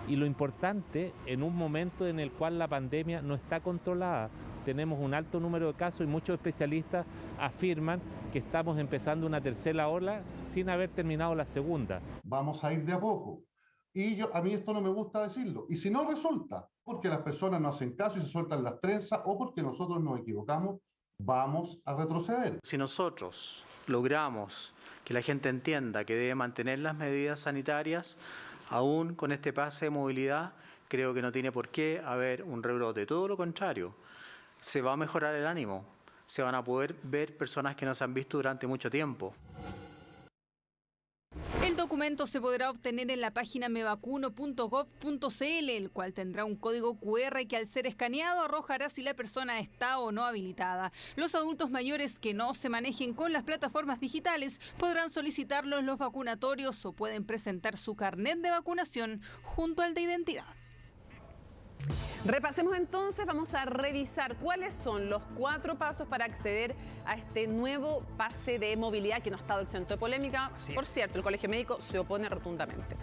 y lo importante en un momento en el cual la pandemia no está controlada. Tenemos un alto número de casos y muchos especialistas afirman que estamos empezando una tercera ola sin haber terminado la segunda. Vamos a ir de a poco. Y a mí esto no me gusta decirlo. Y si no resulta, porque las personas no hacen caso y se sueltan las trenzas o porque nosotros nos equivocamos, vamos a retroceder. Si nosotros logramos que la gente entienda que debe mantener las medidas sanitarias, aún con este pase de movilidad, creo que no tiene por qué haber un rebrote. Todo lo contrario. Se va a mejorar el ánimo, se van a poder ver personas que no se han visto durante mucho tiempo. El documento se podrá obtener en la página mevacuno.gov.cl, el cual tendrá un código QR que al ser escaneado arrojará si la persona está o no habilitada. Los adultos mayores que no se manejen con las plataformas digitales podrán solicitarlos los vacunatorios o pueden presentar su carnet de vacunación junto al de identidad. Repasemos entonces, vamos a revisar cuáles son los 4 pasos para acceder a este nuevo pase de movilidad que no ha estado exento de polémica. Por cierto, el Colegio Médico se opone rotundamente.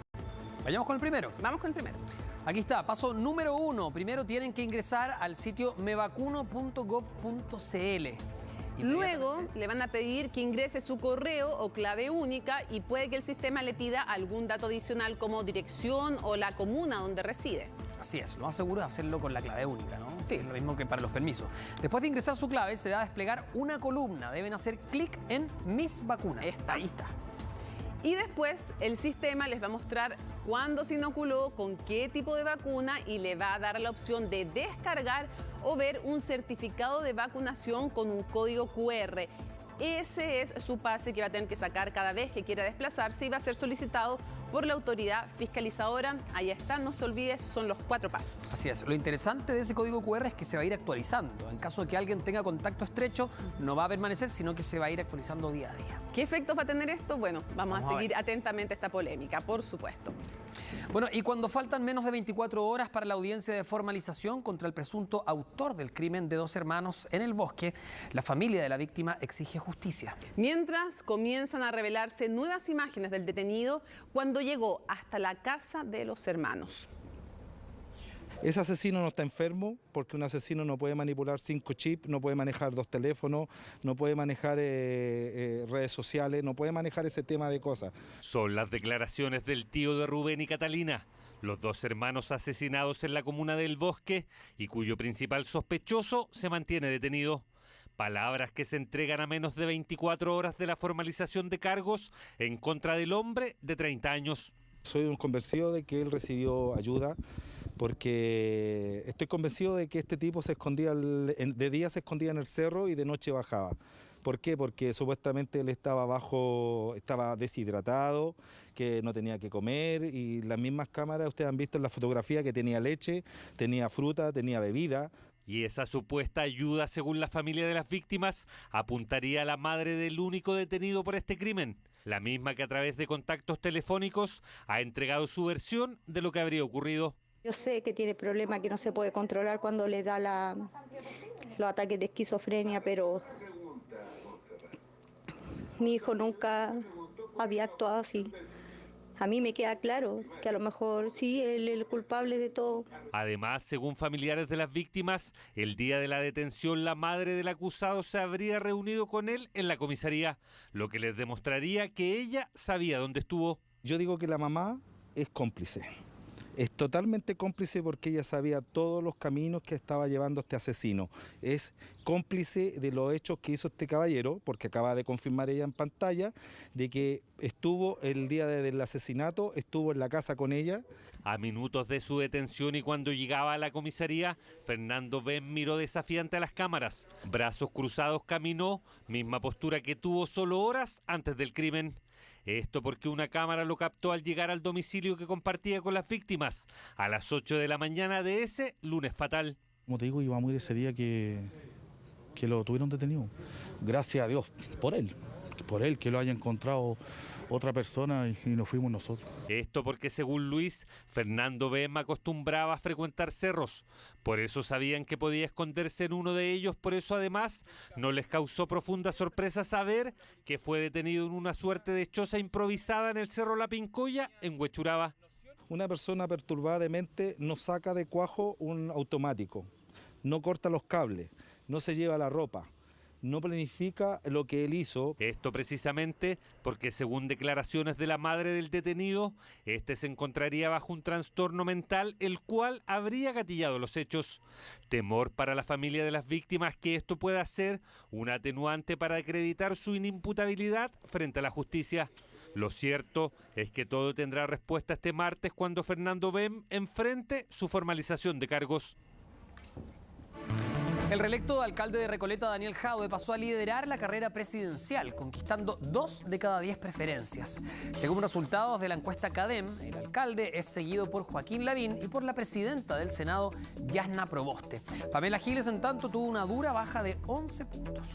Vayamos con el primero. Vamos con el primero. Aquí está, paso número 1. Primero tienen que ingresar al sitio mevacuno.gov.cl. Luego le van a pedir que ingrese su correo o clave única y puede que el sistema le pida algún dato adicional como dirección o la comuna donde reside. Así es, lo más seguro es hacerlo con la clave única, ¿no? Sí. Es lo mismo que para los permisos. Después de ingresar su clave, se va a desplegar una columna. Deben hacer clic en Mis Vacunas. Ahí está. Y después el sistema les va a mostrar cuándo se inoculó, con qué tipo de vacuna y le va a dar la opción de descargar o ver un certificado de vacunación con un código QR. Ese es su pase que va a tener que sacar cada vez que quiera desplazarse y va a ser solicitado por la autoridad fiscalizadora. Ahí está, no se olvide, esos son los 4 pasos. Así es, lo interesante de ese código QR es que se va a ir actualizando. En caso de que alguien tenga contacto estrecho, no va a permanecer, sino que se va a ir actualizando día a día. ¿Qué efectos va a tener esto? Bueno, vamos a seguir atentamente esta polémica, por supuesto. Bueno, y cuando faltan menos de 24 horas para la audiencia de formalización contra el presunto autor del crimen de 2 hermanos en el bosque, la familia de la víctima exige justicia. Mientras comienzan a revelarse nuevas imágenes del detenido cuando llegó hasta la casa de los hermanos. Ese asesino no está enfermo porque un asesino no puede manipular 5 chips, no puede manejar 2 teléfonos, no puede manejar redes sociales, no puede manejar ese tema de cosas. Son las declaraciones del tío de Rubén y Catalina, los 2 hermanos asesinados en la comuna del Bosque y cuyo principal sospechoso se mantiene detenido. Palabras que se entregan a menos de 24 horas de la formalización de cargos en contra del hombre de 30 años. Soy un convencido de que él recibió ayuda porque estoy convencido de que este tipo se escondía, de día se escondía en el cerro y de noche bajaba. ¿Por qué? Porque supuestamente él estaba deshidratado, que no tenía que comer y las mismas cámaras, ustedes han visto en la fotografía que tenía leche, tenía fruta, tenía bebida. Y esa supuesta ayuda, según la familia de las víctimas, apuntaría a la madre del único detenido por este crimen, la misma que a través de contactos telefónicos ha entregado su versión de lo que habría ocurrido. Yo sé que tiene problemas que no se puede controlar cuando le da los ataques de esquizofrenia, pero mi hijo nunca había actuado así. A mí me queda claro que a lo mejor sí, él es el culpable de todo. Además, según familiares de las víctimas, el día de la detención la madre del acusado se habría reunido con él en la comisaría, lo que les demostraría que ella sabía dónde estuvo. Yo digo que la mamá es cómplice. Es totalmente cómplice porque ella sabía todos los caminos que estaba llevando este asesino. Es cómplice de los hechos que hizo este caballero, porque acaba de confirmar ella en pantalla, de que estuvo el día del asesinato, estuvo en la casa con ella. A minutos de su detención y cuando llegaba a la comisaría, Fernando Ben miró desafiante a las cámaras. Brazos cruzados caminó, misma postura que tuvo solo horas antes del crimen. Esto porque una cámara lo captó al llegar al domicilio que compartía con las víctimas a las 8 de la mañana de ese lunes fatal. Como te digo, iba a morir ese día que que lo tuvieron detenido. Gracias a Dios por él que lo haya encontrado otra persona y nos fuimos nosotros. Esto porque, según Luis, Fernando Bem acostumbraba a frecuentar cerros. Por eso sabían que podía esconderse en uno de ellos. Por eso, además, no les causó profunda sorpresa saber que fue detenido en una suerte de choza improvisada en el Cerro La Pincoya, en Huechuraba. Una persona perturbada de mente no saca de cuajo un automático, no corta los cables, no se lleva la ropa, no planifica lo que él hizo. Esto precisamente porque, según declaraciones de la madre del detenido, este se encontraría bajo un trastorno mental el cual habría gatillado los hechos. Temor para la familia de las víctimas que esto pueda ser un atenuante para acreditar su inimputabilidad frente a la justicia. Lo cierto es que todo tendrá respuesta este martes cuando Fernando Bem enfrente su formalización de cargos. El reelecto alcalde de Recoleta, Daniel Jadue, pasó a liderar la carrera presidencial, conquistando 2 de cada 10 preferencias. Según resultados de la encuesta CADEM, el alcalde es seguido por Joaquín Lavín y por la presidenta del Senado, Yasna Proboste. Pamela Giles, en tanto, tuvo una dura baja de 11 puntos.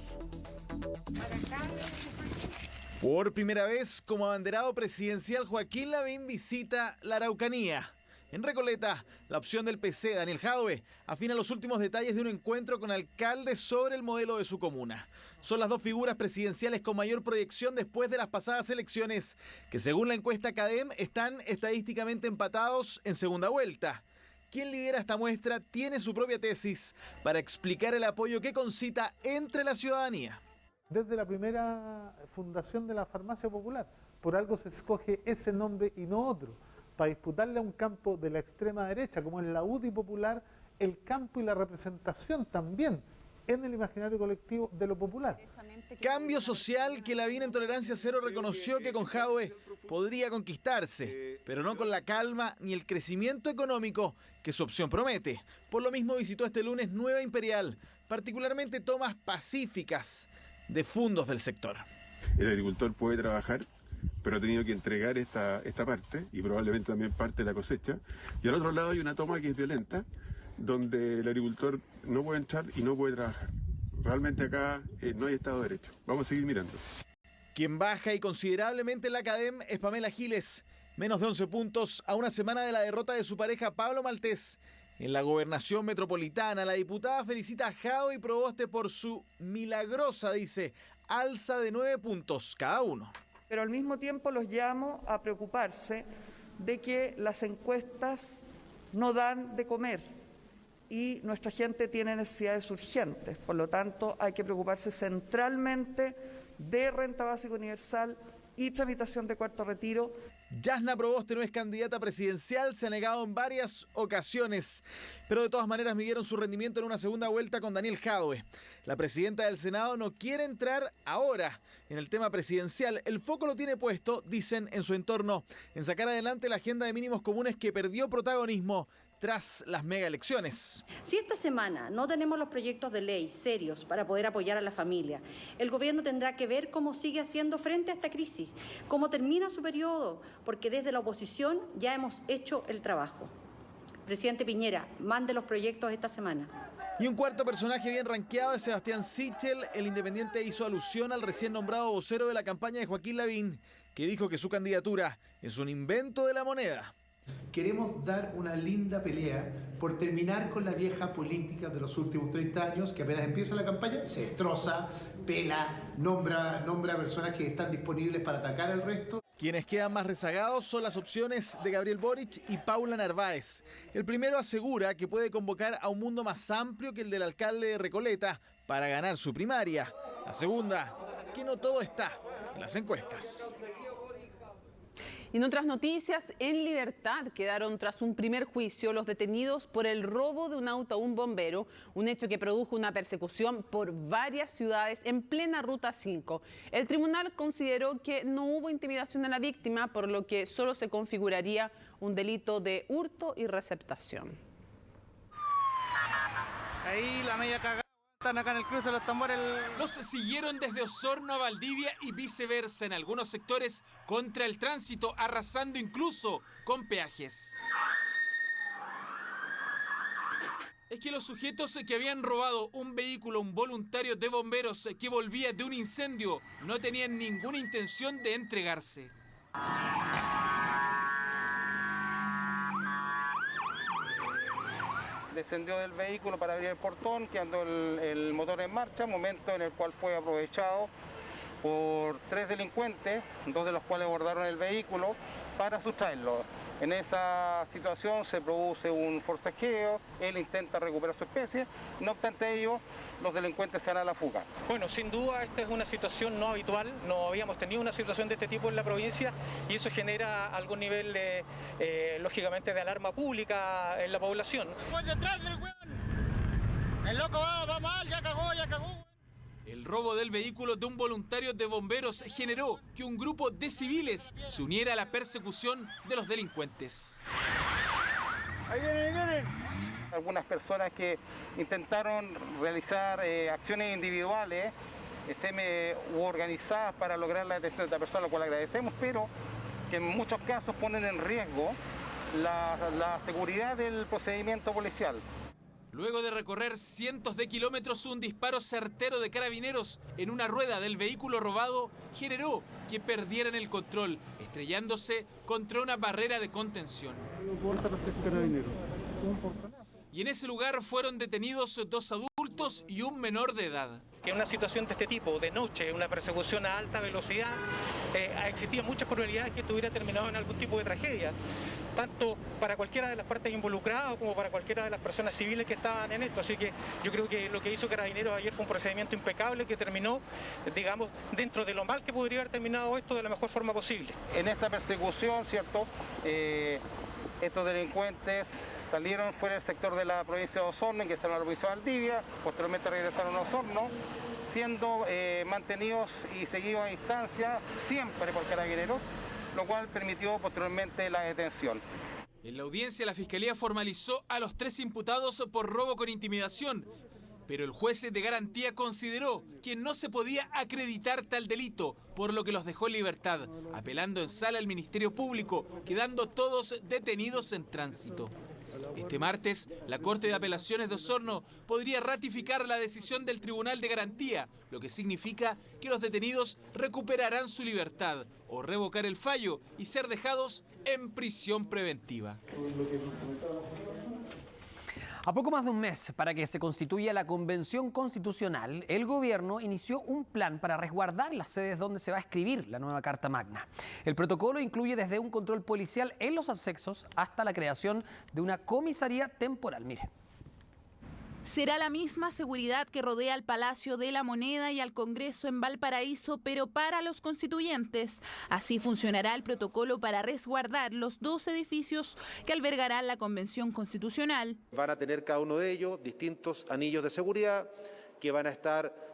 Por primera vez, como abanderado presidencial, Joaquín Lavín visita la Araucanía. En Recoleta, la opción del PC, Daniel Jadue, afina los últimos detalles de un encuentro con alcaldes sobre el modelo de su comuna. Son las 2 figuras presidenciales con mayor proyección después de las pasadas elecciones, que según la encuesta CADEM están estadísticamente empatados en segunda vuelta. Quien lidera esta muestra tiene su propia tesis para explicar el apoyo que concita entre la ciudadanía. Desde la primera fundación de la Farmacia Popular, por algo se escoge ese nombre y no otro, para disputarle a un campo de la extrema derecha, como es la UDI popular, el campo y la representación también en el imaginario colectivo de lo popular. Cambio social que Lavín en Tolerancia Cero reconoció que con Jadue podría conquistarse, pero no con la calma ni el crecimiento económico que su opción promete. Por lo mismo visitó este lunes Nueva Imperial, particularmente tomas pacíficas de fondos del sector. El agricultor puede trabajar, pero ha tenido que entregar esta parte y probablemente también parte de la cosecha. Y al otro lado hay una toma que es violenta, donde el agricultor no puede entrar y no puede trabajar. Realmente acá no hay Estado de Derecho. Vamos a seguir mirando. Quien baja y considerablemente en la CADEM es Pamela Giles, menos de 11 puntos a una semana de la derrota de su pareja Pablo Maltés. En la gobernación metropolitana, la diputada felicita a Jadue y Proboste por su milagrosa, dice, alza de 9 puntos cada uno. Pero al mismo tiempo los llamo a preocuparse de que las encuestas no dan de comer y nuestra gente tiene necesidades urgentes. Por lo tanto, hay que preocuparse centralmente de renta básica universal y tramitación de cuarto retiro. Yasna Proboste no es candidata presidencial, se ha negado en varias ocasiones, pero de todas maneras midieron su rendimiento en una segunda vuelta con Daniel Jadue. La presidenta del Senado no quiere entrar ahora en el tema presidencial. El foco lo tiene puesto, dicen en su entorno, en sacar adelante la agenda de mínimos comunes que perdió protagonismo tras las mega elecciones. Si esta semana no tenemos los proyectos de ley serios para poder apoyar a la familia, el gobierno tendrá que ver cómo sigue haciendo frente a esta crisis, cómo termina su periodo, porque desde la oposición ya hemos hecho el trabajo. Presidente Piñera, mande los proyectos esta semana. Y un cuarto personaje bien rankeado es Sebastián Sichel. El independiente hizo alusión al recién nombrado vocero de la campaña de Joaquín Lavín, que dijo que su candidatura es un invento de la moneda. Queremos dar una linda pelea por terminar con la vieja política de los últimos 30 años, que apenas empieza la campaña, se destroza, pela, nombra personas que están disponibles para atacar al resto. Quienes quedan más rezagados son las opciones de Gabriel Boric y Paula Narváez. El primero asegura que puede convocar a un mundo más amplio que el del alcalde de Recoleta para ganar su primaria. La segunda, que no todo está en las encuestas. Y en otras noticias, en libertad quedaron tras un primer juicio los detenidos por el robo de un auto a un bombero, un hecho que produjo una persecución por varias ciudades en plena Ruta 5. El tribunal consideró que no hubo intimidación a la víctima, por lo que solo se configuraría un delito de hurto y receptación. Ahí la media cagada. Están acá en el cruce los tambores. Los siguieron desde Osorno a Valdivia y viceversa en algunos sectores contra el tránsito, arrasando incluso con peajes. es que los sujetos que habían robado un vehículo, un voluntario de bomberos que volvía de un incendio, no tenían ninguna intención de entregarse. Descendió del vehículo para abrir el portón, quedando el motor en marcha, momento en el cual fue aprovechado por 3 delincuentes, 2 de los cuales abordaron el vehículo para sustraerlo. En esa situación se produce un forcejeo, él intenta recuperar su especie, no obstante ello, los delincuentes se dan a la fuga. Bueno, sin duda esta es una situación no habitual, no habíamos tenido una situación de este tipo en la provincia y eso genera algún nivel, lógicamente, de alarma pública en la población. ¡Voy detrás del weón! El loco va mal, ya cagó, ya cagó. El robo del vehículo de un voluntario de bomberos generó que un grupo de civiles se uniera a la persecución de los delincuentes. Ahí vienen. Algunas personas que intentaron realizar acciones individuales u organizadas para lograr la detención de esta persona, lo cual agradecemos, pero que en muchos casos ponen en riesgo la seguridad del procedimiento policial. Luego de recorrer cientos de kilómetros, un disparo certero de carabineros en una rueda del vehículo robado generó que perdieran el control, estrellándose contra una barrera de contención. Y en ese lugar fueron detenidos 2 adultos y un menor de edad. Que en una situación de este tipo, de noche, una persecución a alta velocidad, existían muchas probabilidades que esto hubiera terminado en algún tipo de tragedia, tanto para cualquiera de las partes involucradas como para cualquiera de las personas civiles que estaban en esto. Así que yo creo que lo que hizo Carabineros ayer fue un procedimiento impecable que terminó, digamos, dentro de lo mal que podría haber terminado esto, de la mejor forma posible. En esta persecución, ¿cierto? Estos delincuentes salieron fuera del sector de la provincia de Osorno, ingresaron a la provincia de Valdivia, posteriormente regresaron a Osorno, siendo mantenidos y seguidos a distancia siempre por Carabineros, lo cual permitió posteriormente la detención. En la audiencia, la Fiscalía formalizó a los 3 imputados por robo con intimidación, pero el juez de garantía consideró que no se podía acreditar tal delito, por lo que los dejó en libertad, apelando en sala al Ministerio Público, quedando todos detenidos en tránsito. Este martes, la Corte de Apelaciones de Osorno podría ratificar la decisión del Tribunal de Garantía, lo que significa que los detenidos recuperarán su libertad o revocar el fallo y ser dejados en prisión preventiva. A poco más de un mes para que se constituya la Convención Constitucional, el gobierno inició un plan para resguardar las sedes donde se va a escribir la nueva Carta Magna. El protocolo incluye desde un control policial en los accesos hasta la creación de una comisaría temporal. Mire. Será la misma seguridad que rodea al Palacio de la Moneda y al Congreso en Valparaíso, pero para los constituyentes. Así funcionará el protocolo para resguardar los 2 edificios que albergarán la Convención Constitucional. Van a tener cada uno de ellos distintos anillos de seguridad que van a estar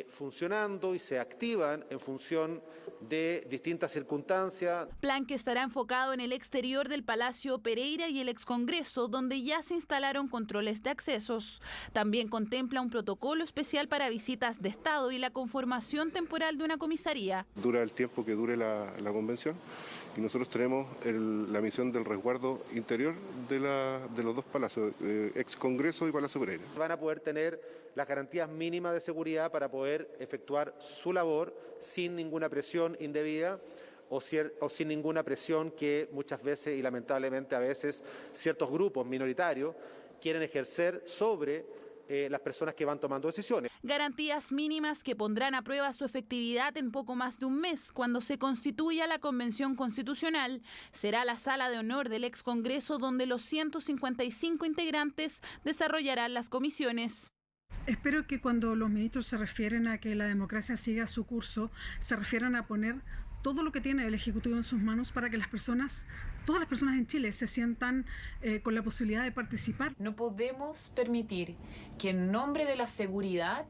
funcionando y se activan en función de distintas circunstancias. Plan que estará enfocado en el exterior del Palacio Pereira y el excongreso, donde ya se instalaron controles de accesos. También contempla un protocolo especial para visitas de Estado y la conformación temporal de una comisaría. Dura el tiempo que dure la convención y nosotros tenemos la misión del resguardo interior de los 2 palacios, excongreso y Palacio Pereira. Van a poder tener las garantías mínimas de seguridad para poder efectuar su labor sin ninguna presión indebida o sin ninguna presión que muchas veces y lamentablemente a veces ciertos grupos minoritarios quieren ejercer sobre las personas que van tomando decisiones. Garantías mínimas que pondrán a prueba su efectividad en poco más de un mes, cuando se constituya la Convención Constitucional. Será la sala de honor del excongreso donde los 155 integrantes desarrollarán las comisiones. Espero que cuando los ministros se refieren a que la democracia siga su curso, se refieran a poner todo lo que tiene el Ejecutivo en sus manos para que todas las personas en Chile se sientan con la posibilidad de participar. No podemos permitir que en nombre de la seguridad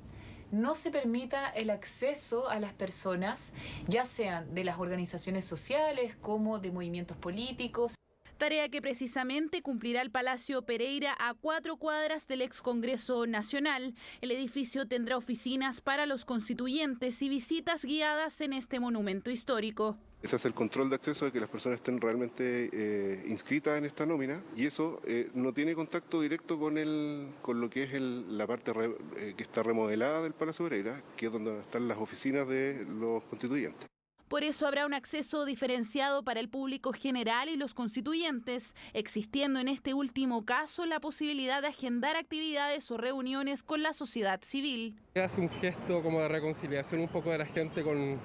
no se permita el acceso a las personas, ya sean de las organizaciones sociales como de movimientos políticos. Tarea que precisamente cumplirá el Palacio Pereira a 4 cuadras del ex Congreso Nacional. El edificio tendrá oficinas para los constituyentes y visitas guiadas en este monumento histórico. Se hace el control de acceso de que las personas estén realmente inscritas en esta nómina y eso no tiene contacto directo con lo que es la parte que está remodelada del Palacio Pereira, que es donde están las oficinas de los constituyentes. Por eso habrá un acceso diferenciado para el público general y los constituyentes, existiendo en este último caso la posibilidad de agendar actividades o reuniones con la sociedad civil. Hace un gesto como de reconciliación un poco de la gente con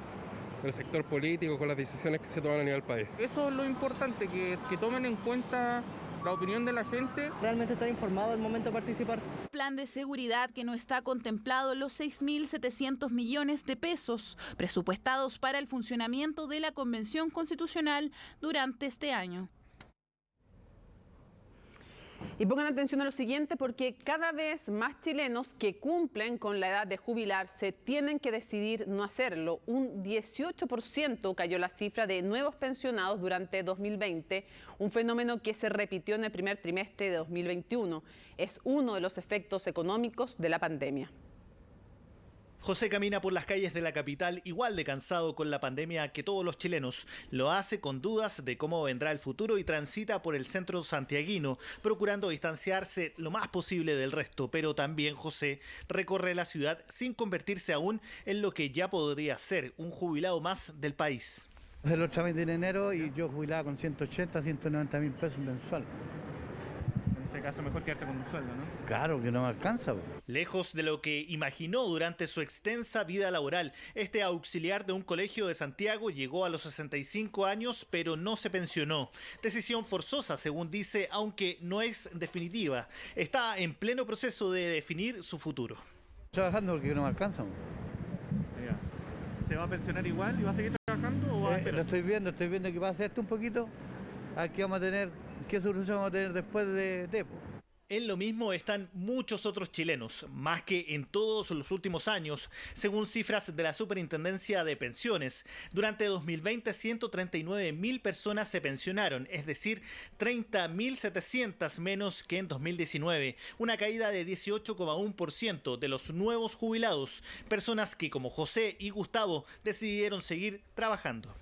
el sector político, con las decisiones que se toman a nivel país. Eso es lo importante, que tomen en cuenta la opinión de la gente. Realmente estar informado al momento de participar. Plan de seguridad que no está contemplado en los 6.700 millones de pesos presupuestados para el funcionamiento de la Convención Constitucional durante este año. Y pongan atención a lo siguiente, porque cada vez más chilenos que cumplen con la edad de jubilarse tienen que decidir no hacerlo. Un 18% cayó la cifra de nuevos pensionados durante 2020, un fenómeno que se repitió en el primer trimestre de 2021. Es uno de los efectos económicos de la pandemia. José camina por las calles de la capital igual de cansado con la pandemia que todos los chilenos. Lo hace con dudas de cómo vendrá el futuro y transita por el centro santiaguino, procurando distanciarse lo más posible del resto. Pero también José recorre la ciudad sin convertirse aún en lo que ya podría ser un jubilado más del país. Hacer los trámites en enero y yo jubilaba con 180, 190 mil pesos mensual. En ese caso mejor quedarse con un sueldo, ¿no? Claro que no me alcanza. Lejos de lo que imaginó durante su extensa vida laboral, este auxiliar de un colegio de Santiago llegó a los 65 años, pero no se pensionó. Decisión forzosa, según dice, aunque no es definitiva. Está en pleno proceso de definir su futuro. Trabajando porque no me alcanza. ¿Se va a pensionar igual y va a seguir trabajando o va a esperar? Lo estoy viendo que va a hacer esto un poquito. A ver qué vamos a tener, qué solución vamos a tener después de tiempo. En lo mismo están muchos otros chilenos, más que en todos los últimos años, según cifras de la Superintendencia de Pensiones. Durante 2020, 139.000 personas se pensionaron, es decir, 30.700 menos que en 2019, una caída de 18,1% de los nuevos jubilados, personas que como José y Gustavo decidieron seguir trabajando.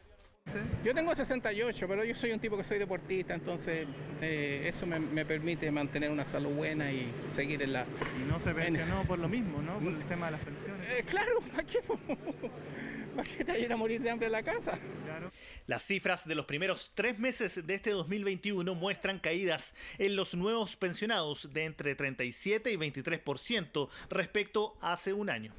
Yo tengo 68, pero yo soy un tipo que soy deportista, entonces eso me permite mantener una salud buena y seguir en la... Y no se pensionó por lo mismo, ¿no? Por el tema de las pensiones. Claro, ¿para qué te vayan a morir de hambre en la casa? Claro. Las cifras de los primeros 3 meses de este 2021 muestran caídas en los nuevos pensionados de entre 37 y 23% respecto a hace un año.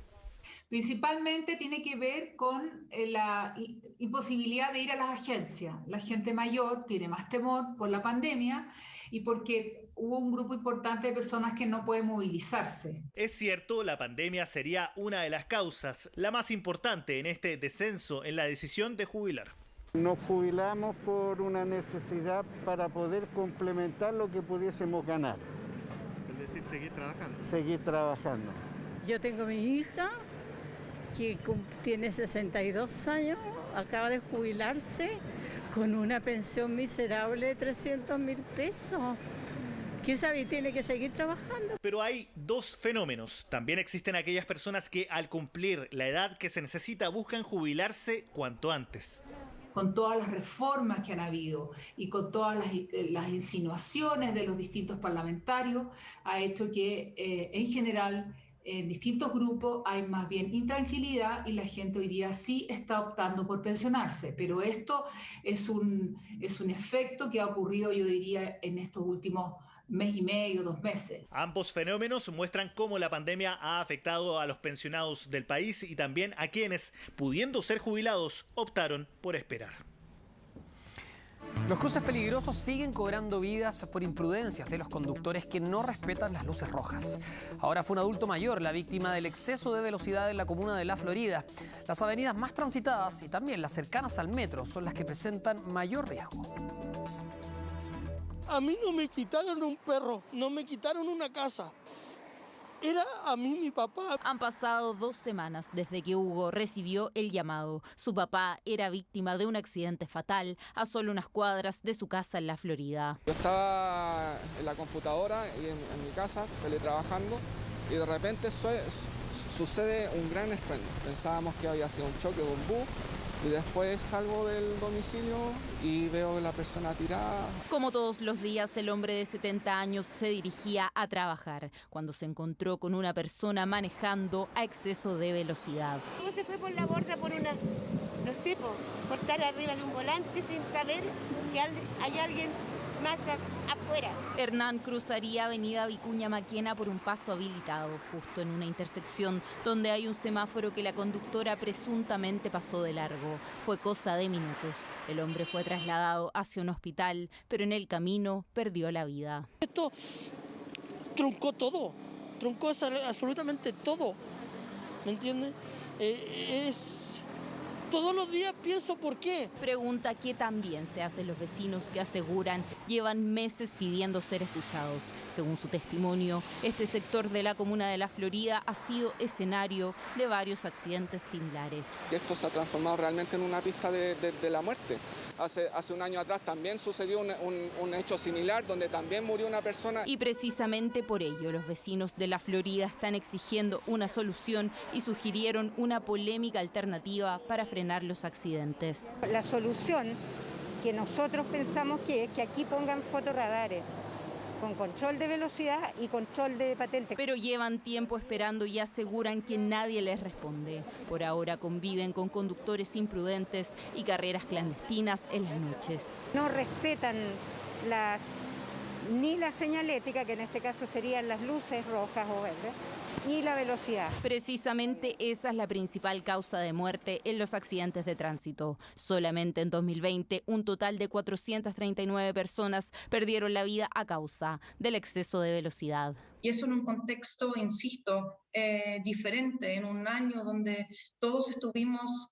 Principalmente tiene que ver con la imposibilidad de ir a las agencias. La gente mayor tiene más temor por la pandemia y porque hubo un grupo importante de personas que no puede movilizarse. Es cierto, la pandemia sería una de las causas, la más importante en este descenso en la decisión de jubilar. Nos jubilamos por una necesidad para poder complementar lo que pudiésemos ganar. Es decir, seguir trabajando. Seguir trabajando. Yo tengo mi hija que tiene 62 años, acaba de jubilarse con una pensión miserable de 300.000 pesos. ¿Quién sabe? Tiene que seguir trabajando. Pero hay dos fenómenos. También existen aquellas personas que al cumplir la edad que se necesita buscan jubilarse cuanto antes. Con todas las reformas que han habido y con todas las insinuaciones de los distintos parlamentarios, ha hecho que en general en distintos grupos hay más bien intranquilidad y la gente hoy día sí está optando por pensionarse. Pero esto es un efecto que ha ocurrido, yo diría, en estos últimos mes y medio, 2 meses. Ambos fenómenos muestran cómo la pandemia ha afectado a los pensionados del país y también a quienes, pudiendo ser jubilados, optaron por esperar. Los cruces peligrosos siguen cobrando vidas por imprudencias de los conductores que no respetan las luces rojas. Ahora fue un adulto mayor la víctima del exceso de velocidad en la comuna de La Florida. Las avenidas más transitadas y también las cercanas al metro son las que presentan mayor riesgo. A mí no me quitaron un perro, no me quitaron una casa. Era a mí mi papá. Han pasado 2 semanas desde que Hugo recibió el llamado. Su papá era víctima de un accidente fatal a solo unas cuadras de su casa en La Florida. Yo estaba en la computadora y en mi casa teletrabajando y de repente sucede un gran estruendo. Pensábamos que había sido un choque de un bus Y después salgo del domicilio y veo a la persona tirada. Como todos los días, el hombre de 70 años se dirigía a trabajar cuando se encontró con una persona manejando a exceso de velocidad. ¿Cómo se fue por la borda por una, no sé, por estar arriba de un volante sin saber que hay alguien más afuera? Hernán cruzaría avenida Vicuña Maquena por un paso habilitado, justo en una intersección donde hay un semáforo que la conductora presuntamente pasó de largo. Fue cosa de minutos. El hombre fue trasladado hacia un hospital, pero en el camino perdió la vida. Esto truncó todo, truncó absolutamente todo, ¿me entiendes? Todos los días pienso por qué. Pregunta que también se hacen los vecinos que aseguran llevan meses pidiendo ser escuchados. Según su testimonio, este sector de la comuna de La Florida ha sido escenario de varios accidentes similares. Esto se ha transformado realmente en una pista de la muerte. Hace un año atrás también sucedió un hecho similar donde también murió una persona. Y precisamente por ello los vecinos de La Florida están exigiendo una solución y sugirieron una polémica alternativa para frenar los accidentes. La solución que nosotros pensamos que es que aquí pongan fotorradares con control de velocidad y control de patente. Pero llevan tiempo esperando y aseguran que nadie les responde. Por ahora conviven con conductores imprudentes y carreras clandestinas en las noches. No respetan ni la señalética, que en este caso serían las luces rojas o verdes, ni la velocidad. Precisamente esa es la principal causa de muerte en los accidentes de tránsito. Solamente en 2020, un total de 439 personas perdieron la vida a causa del exceso de velocidad. Y eso en un contexto, insisto, diferente, en un año donde todos estuvimos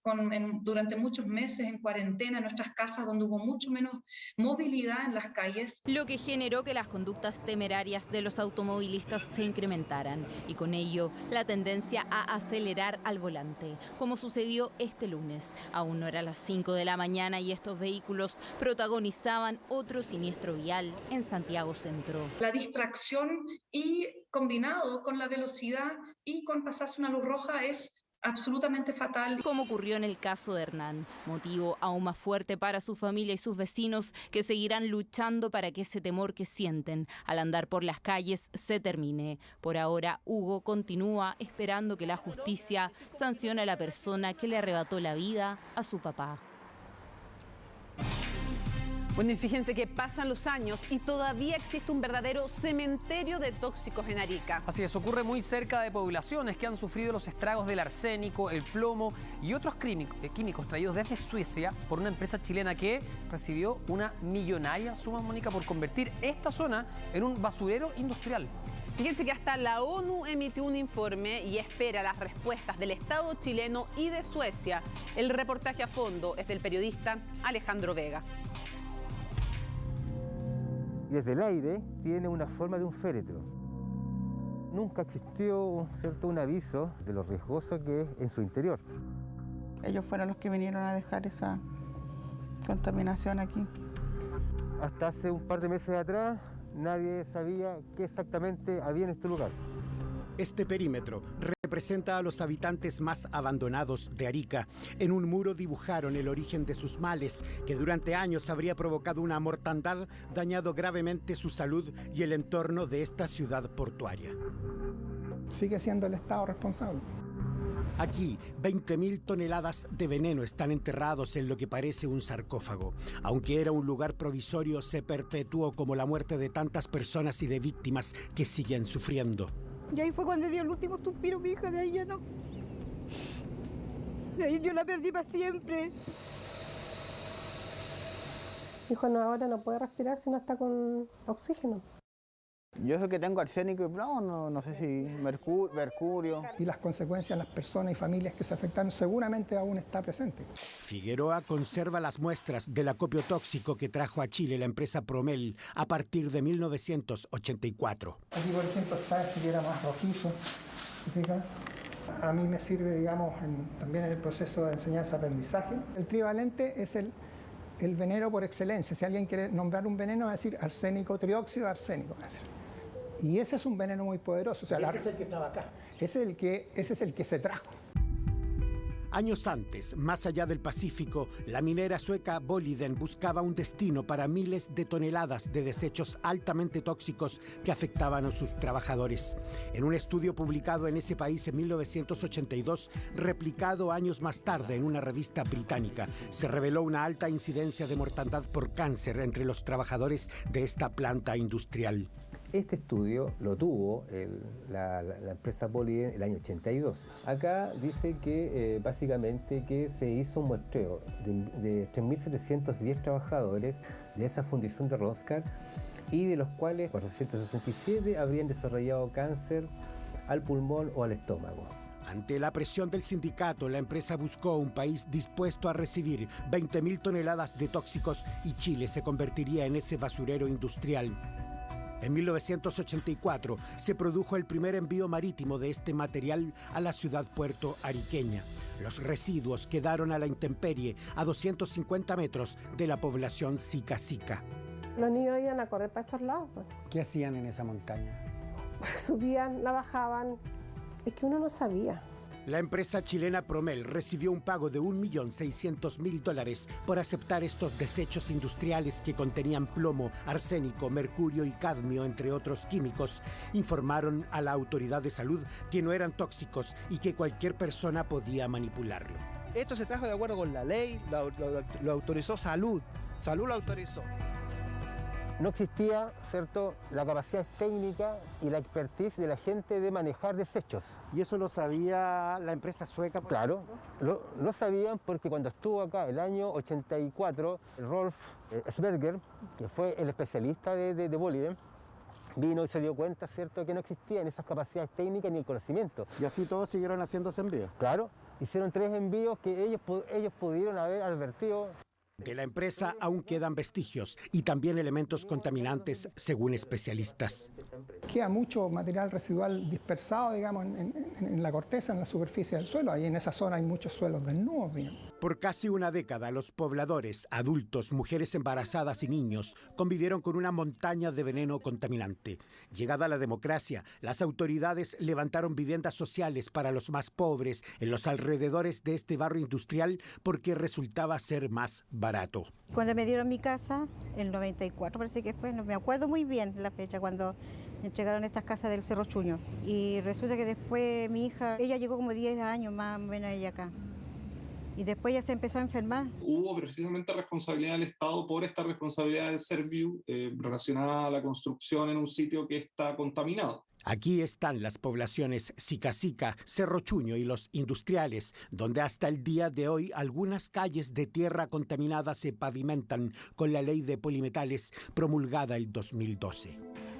durante muchos meses en cuarentena en nuestras casas, donde hubo mucho menos movilidad en las calles. Lo que generó que las conductas temerarias de los automovilistas se incrementaran y con ello la tendencia a acelerar al volante, como sucedió este lunes. Aún no eran las 5 de la mañana y estos vehículos protagonizaban otro siniestro vial en Santiago Centro. La distracción y combinado con la velocidad y con pasarse una luz roja es absolutamente fatal. Como ocurrió en el caso de Hernán, motivo aún más fuerte para su familia y sus vecinos que seguirán luchando para que ese temor que sienten al andar por las calles se termine. Por ahora, Hugo continúa esperando que la justicia sancione a la persona que le arrebató la vida a su papá. Bueno, y fíjense que pasan los años y todavía existe un verdadero cementerio de tóxicos en Arica. Así es, ocurre muy cerca de poblaciones que han sufrido los estragos del arsénico, el plomo y otros químicos traídos desde Suecia por una empresa chilena que recibió una millonaria suma, Mónica, por convertir esta zona en un basurero industrial. Fíjense que hasta la ONU emitió un informe y espera las respuestas del Estado chileno y de Suecia. El reportaje a fondo es del periodista Alejandro Vega. Desde el aire tiene una forma de un féretro. Nunca existió un aviso de lo riesgoso que es en su interior. Ellos fueron los que vinieron a dejar esa contaminación aquí. Hasta hace un par de meses atrás nadie sabía qué exactamente había en este lugar. Este perímetro representa a los habitantes más abandonados de Arica. En un muro dibujaron el origen de sus males, que durante años habría provocado una mortandad, dañado gravemente su salud y el entorno de esta ciudad portuaria. Sigue siendo el Estado responsable. Aquí, 20.000 toneladas de veneno están enterrados en lo que parece un sarcófago. Aunque era un lugar provisorio, se perpetuó como la muerte de tantas personas y de víctimas que siguen sufriendo. Y ahí fue cuando dio el último suspiro mi hija, de ahí ya no. De ahí yo la perdí para siempre. Hijo, no, ahora no puede respirar si no está con oxígeno. Yo sé que tengo arsénico y plomo, no sé si mercurio. Y las consecuencias a las personas y familias que se afectaron seguramente aún está presente. Figueroa conserva las muestras del acopio tóxico que trajo a Chile la empresa Promel a partir de 1984. Aquí, por ejemplo, está si era más rojizo. ¿Fíjate? A mí me sirve, digamos, también en el proceso de enseñanza-aprendizaje. El trivalente es el veneno por excelencia. Si alguien quiere nombrar un veneno, va a decir arsénico, trióxido de arsénico. Y ese es un veneno muy poderoso. O sea, ese es el que estaba acá. Ese es el que se trajo. Años antes, más allá del Pacífico, la minera sueca Boliden buscaba un destino para miles de toneladas de desechos altamente tóxicos que afectaban a sus trabajadores. En un estudio publicado en ese país en 1982, replicado años más tarde en una revista británica, se reveló una alta incidencia de mortandad por cáncer entre los trabajadores de esta planta industrial. Este estudio lo tuvo la empresa Boliden el año 82. Acá dice que básicamente que se hizo un muestreo de 3.710 trabajadores de esa fundición de Rönnskär y de los cuales 467 habrían desarrollado cáncer al pulmón o al estómago. Ante la presión del sindicato, la empresa buscó un país dispuesto a recibir 20.000 toneladas de tóxicos y Chile se convertiría en ese basurero industrial. En 1984 se produjo el primer envío marítimo de este material a la ciudad puerto ariqueña. Los residuos quedaron a la intemperie a 250 metros de la población Sica-Sica. Los niños iban a correr para esos lados. Pues. ¿Qué hacían en esa montaña? Subían, la bajaban, es que uno no sabía. La empresa chilena Promel recibió un pago de $1.600.000 por aceptar estos desechos industriales que contenían plomo, arsénico, mercurio y cadmio, entre otros químicos. Informaron a la autoridad de salud que no eran tóxicos y que cualquier persona podía manipularlo. Esto se trajo de acuerdo con la ley, lo autorizó Salud. Salud lo autorizó. No existía, ¿cierto?, la capacidad técnica y la expertise de la gente de manejar desechos. ¿Y eso lo sabía la empresa sueca? Claro, lo sabían porque cuando estuvo acá el año 84, Rolf Svedger, que fue el especialista de Boliden, vino y se dio cuenta, ¿cierto?, que no existían esas capacidades técnicas ni el conocimiento. ¿Y así todos siguieron haciendo ese envío? Claro, hicieron 3 envíos que ellos pudieron haber advertido. De la empresa aún quedan vestigios y también elementos contaminantes, según especialistas. Queda mucho material residual dispersado, digamos, en la corteza, en la superficie del suelo. Ahí en esa zona hay muchos suelos desnudos, digamos. Por casi una década, los pobladores, adultos, mujeres embarazadas y niños convivieron con una montaña de veneno contaminante. Llegada la democracia, las autoridades levantaron viviendas sociales para los más pobres en los alrededores de este barrio industrial porque resultaba ser más barato. Cuando me dieron mi casa, el 94 parece que fue, no me acuerdo muy bien la fecha, cuando entregaron estas casas del Cerro Chuño. Y resulta que después mi hija, ella llegó como 10 años más o menos ella acá. Y después ya se empezó a enfermar. Hubo precisamente responsabilidad del Estado por esta responsabilidad del Serviu relacionada a la construcción en un sitio que está contaminado. Aquí están las poblaciones Sica-Sica, Cerro Chuño y los industriales, donde hasta el día de hoy algunas calles de tierra contaminada se pavimentan con la ley de polimetales promulgada el 2012.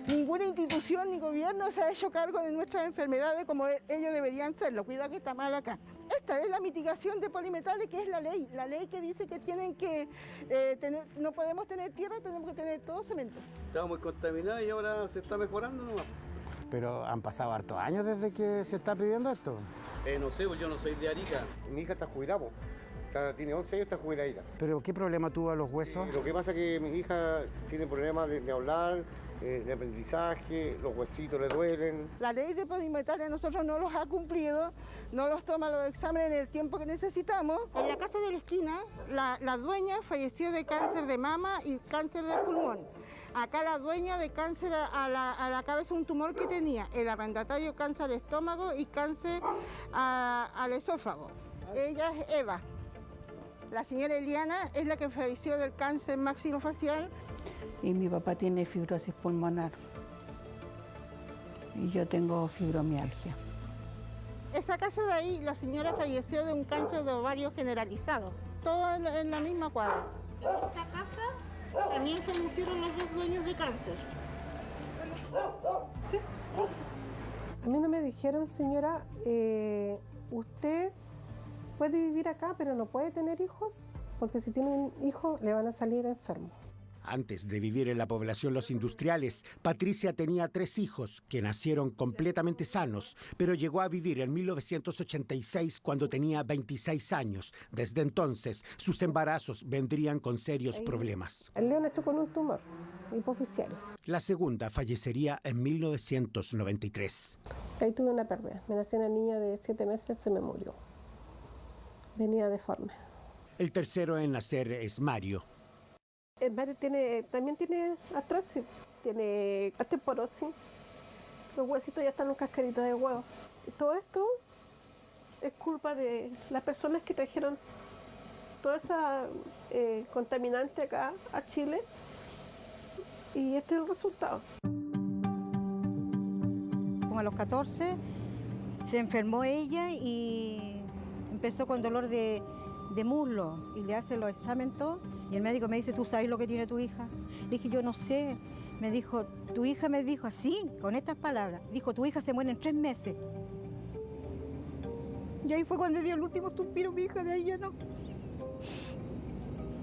Ninguna institución ni gobierno se ha hecho cargo de nuestras enfermedades como ellos deberían serlo. Cuidado que está mal acá. Esta es la mitigación de polimetales, que es la ley que dice que tienen que no podemos tener tierra, tenemos que tener todo cemento. Estaba muy contaminado y ahora se está mejorando nomás. Pero han pasado hartos años desde que se está pidiendo esto. No sé, pues yo no soy de Arica. Mi hija está jubilada, tiene 11 años, está jubiladita. ¿Pero qué problema tuvo a los huesos? Lo que pasa es que mi hija tiene problemas de hablar, de aprendizaje, los huesitos le duelen. La ley de polimetales nosotros no los ha cumplido, no los toma los exámenes en el tiempo que necesitamos. En la casa de la esquina, la dueña falleció de cáncer de mama y cáncer de pulmón. Acá la dueña de cáncer a la cabeza, un tumor que tenía, el arrendatario cáncer al estómago y cáncer al esófago. Ella es Eva. La señora Eliana es la que falleció del cáncer maxilofacial. Y mi papá tiene fibrosis pulmonar. Y yo tengo fibromialgia. Esa casa de ahí, la señora falleció de un cáncer de ovario generalizado. Todo en la misma cuadra. Esta casa también fallecieron los 2 dueños de cáncer. Sí, eso. A mí no me dijeron, señora, usted puede vivir acá, pero no puede tener hijos, porque si tiene un hijo le van a salir enfermos. Antes de vivir en la población Los Industriales, Patricia tenía 3 hijos que nacieron completamente sanos, pero llegó a vivir en 1986 cuando tenía 26 años. Desde entonces, sus embarazos vendrían con serios problemas. El Leo nació con un tumor hipofisiario. La segunda fallecería en 1993. Ahí tuve una pérdida. Me nació una niña de 7 meses, se me murió. venía deforme. El tercero en nacer es Mario. Mario también tiene artrosis, tiene osteoporosis, los huesitos ya están en cascaritas de huevo. Y todo esto es culpa de las personas que trajeron toda esa contaminante acá a Chile, y este es el resultado. Como a los 14 se enfermó ella y empezó con dolor de muslo y le hace los exámenes todo, y el médico me dice, ¿tú sabes lo que tiene tu hija? Le dije, yo no sé. Me dijo, tu hija me dijo así, con estas palabras, dijo, tu hija se muere en 3 meses. Y ahí fue cuando dio el último suspiro mi hija, de ahí ya no.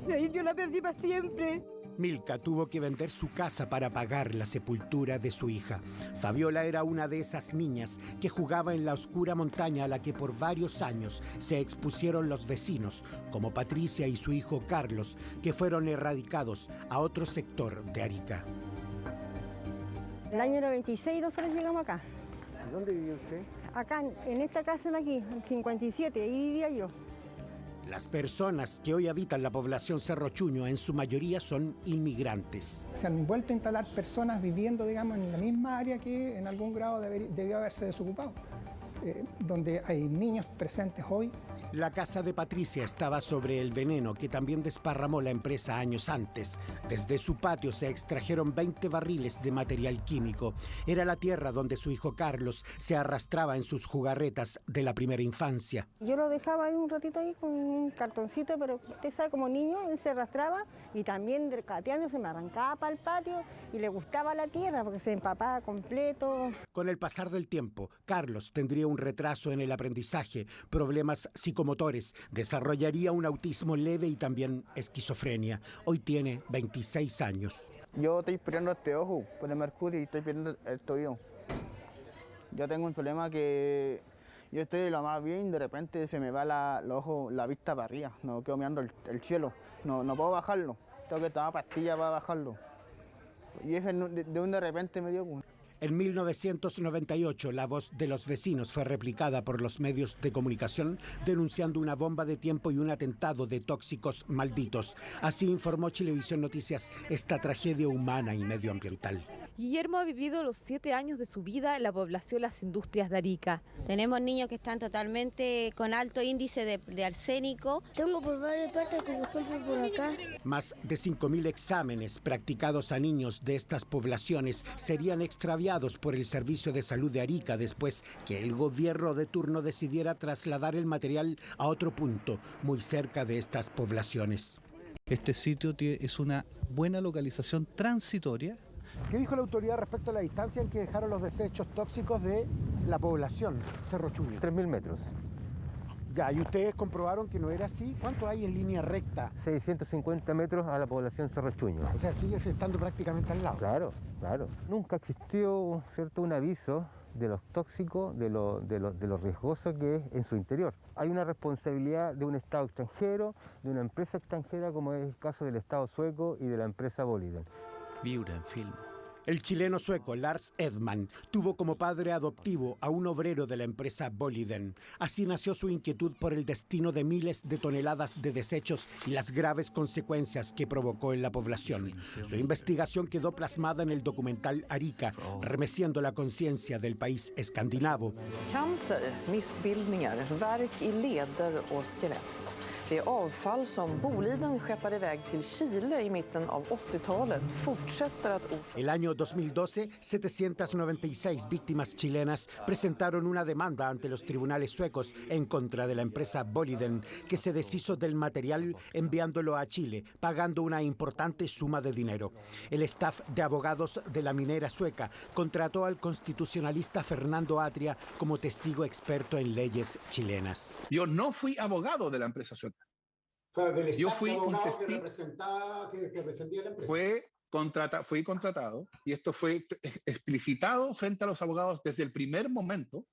De ahí yo la perdí para siempre. Milka tuvo que vender su casa para pagar la sepultura de su hija. Fabiola era una de esas niñas que jugaba en la oscura montaña a la que por varios años se expusieron los vecinos, como Patricia y su hijo Carlos, que fueron erradicados a otro sector de Arica. El año 96 nosotros llegamos acá. ¿Dónde vivía usted? Acá, en esta casa de aquí, en 57, ahí vivía yo. Las personas que hoy habitan la población Cerro Chuño en su mayoría son inmigrantes. Se han vuelto a instalar personas viviendo, digamos, en la misma área que en algún grado debió haberse desocupado, donde hay niños presentes hoy. La casa de Patricia estaba sobre el veneno que también desparramó la empresa años antes. Desde su patio se extrajeron 20 barriles de material químico. Era la tierra donde su hijo Carlos se arrastraba en sus jugarretas de la primera infancia. Yo lo dejaba ahí un ratito ahí con un cartoncito, pero usted sabe, como niño, él se arrastraba y también cateando se me arrancaba para el patio y le gustaba la tierra porque se empapaba completo. Con el pasar del tiempo, Carlos tendría un retraso en el aprendizaje, problemas psicomotores, desarrollaría un autismo leve y también esquizofrenia. Hoy tiene 26 años. Yo estoy perdiendo este ojo por el mercurio y estoy perdiendo el tobillo. Yo tengo un problema que yo estoy lo más bien y de repente se me va la vista para arriba. No quedo mirando el cielo. No puedo bajarlo. Tengo que tomar pastillas para bajarlo. Y ese de repente me dio... En 1998, la voz de los vecinos fue replicada por los medios de comunicación denunciando una bomba de tiempo y un atentado de tóxicos malditos. Así informó Chilevisión Noticias esta tragedia humana y medioambiental. Guillermo ha vivido los 7 años de su vida en la población Las Industrias de Arica. Tenemos niños que están totalmente con alto índice de arsénico. Tengo por varias partes, como ejemplo por acá. Más de 5.000 exámenes practicados a niños de estas poblaciones serían extraviados por el Servicio de Salud de Arica después que el gobierno de turno decidiera trasladar el material a otro punto, muy cerca de estas poblaciones. Este sitio es una buena localización transitoria. ¿Qué dijo la autoridad respecto a la distancia en que dejaron los desechos tóxicos de la población Cerro Chuño? 3.000 metros. Ya, ¿y ustedes comprobaron que no era así? ¿Cuánto hay en línea recta? 650 metros a la población Cerro Chuño. O sea, sigue estando prácticamente al lado. Claro, claro. Nunca existió, ¿cierto?, un aviso de los tóxicos, de lo riesgoso que es en su interior. Hay una responsabilidad de un Estado extranjero, de una empresa extranjera, como es el caso del Estado sueco y de la empresa Boliden. Viura en film. El chileno sueco Lars Edman tuvo como padre adoptivo a un obrero de la empresa Boliden. Así nació su inquietud por el destino de miles de toneladas de desechos y las graves consecuencias que provocó en la población. Su investigación quedó plasmada en el documental Arica, remeciendo la conciencia del país escandinavo. Cancer, missbildningar, värk i leder och skelett. Det avfall som Boliden skeppade iväg till Chile i mitten av 80-talet fortsätter att orsaka. El año 2012, 796 víctimas chilenas presentaron una demanda ante los tribunales suecos en contra de la empresa Boliden, que se deshizo del material enviándolo a Chile, pagando una importante suma de dinero. El staff de abogados de la minera sueca contrató al constitucionalista Fernando Atria como testigo experto en leyes chilenas. Yo no fui abogado de la empresa sueca. O sea, del Yo fui un abogado testigo que representaba, que defendía la empresa. Fui contratado y esto fue explicitado frente a los abogados desde el primer momento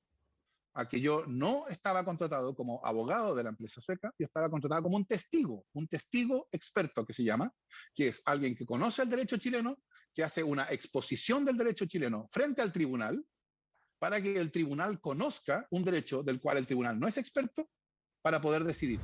a que yo no estaba contratado como abogado de la empresa sueca, yo estaba contratado como un testigo experto que se llama, que es alguien que conoce el derecho chileno, que hace una exposición del derecho chileno frente al tribunal para que el tribunal conozca un derecho del cual el tribunal no es experto, para poder decidir.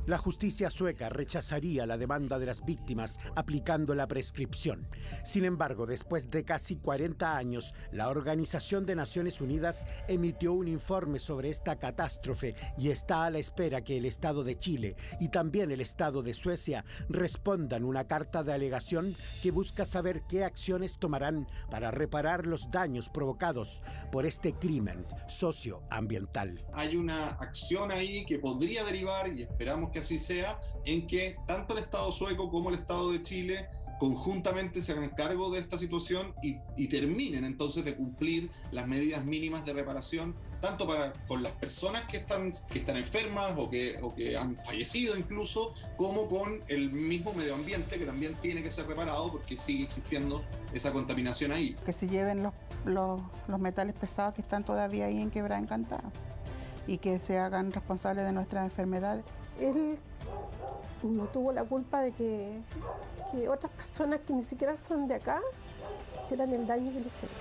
La justicia sueca rechazaría la demanda de las víctimas aplicando la prescripción. Sin embargo, después de casi 40 años, la Organización de Naciones Unidas emitió un informe sobre esta catástrofe y está a la espera que el Estado de Chile y también el Estado de Suecia respondan una carta de alegación que busca saber qué acciones tomarán para reparar los daños provocados por este crimen socioambiental. Hay una acción ahí que podría derivar, y esperamos que así sea, en que tanto el Estado sueco como el Estado de Chile conjuntamente se hagan cargo de esta situación y terminen entonces de cumplir las medidas mínimas de reparación, tanto con las personas que están enfermas o que han fallecido incluso, como con el mismo medio ambiente, que también tiene que ser reparado porque sigue existiendo esa contaminación ahí. Que se lleven los metales pesados que están todavía ahí en Quebrada Encantada y que se hagan responsables de nuestras enfermedades. Él no tuvo la culpa de que otras personas que ni siquiera son de acá hicieran el daño que le hicieron.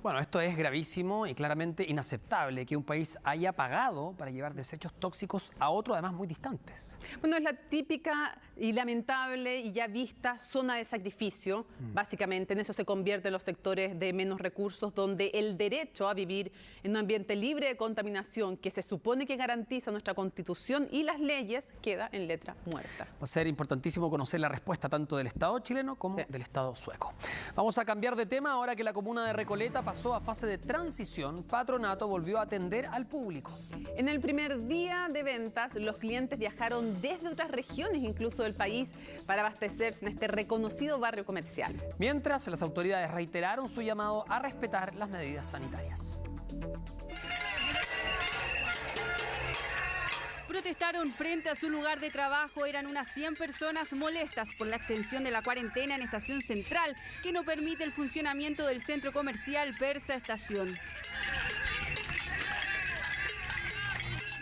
Bueno, esto es gravísimo y claramente inaceptable que un país haya pagado para llevar desechos tóxicos a otro, además muy distantes. Bueno, es la típica y lamentable y ya vista zona de sacrificio. Básicamente en eso se convierten los sectores de menos recursos, donde el derecho a vivir en un ambiente libre de contaminación, que se supone que garantiza nuestra Constitución y las leyes, queda en letra muerta. Va a ser importantísimo conocer la respuesta tanto del Estado chileno como del Estado sueco. Vamos a cambiar de tema ahora que la comuna de Recoleta pasó a fase de transición. Patronato volvió a atender al público. En el primer día de ventas, los clientes viajaron desde otras regiones, incluso del país, para abastecerse en este reconocido barrio comercial. Mientras, las autoridades reiteraron su llamado a respetar las medidas sanitarias. Protestaron frente a su lugar de trabajo. Eran unas 100 personas molestas por la extensión de la cuarentena en Estación Central, que no permite el funcionamiento del centro comercial Persa Estación.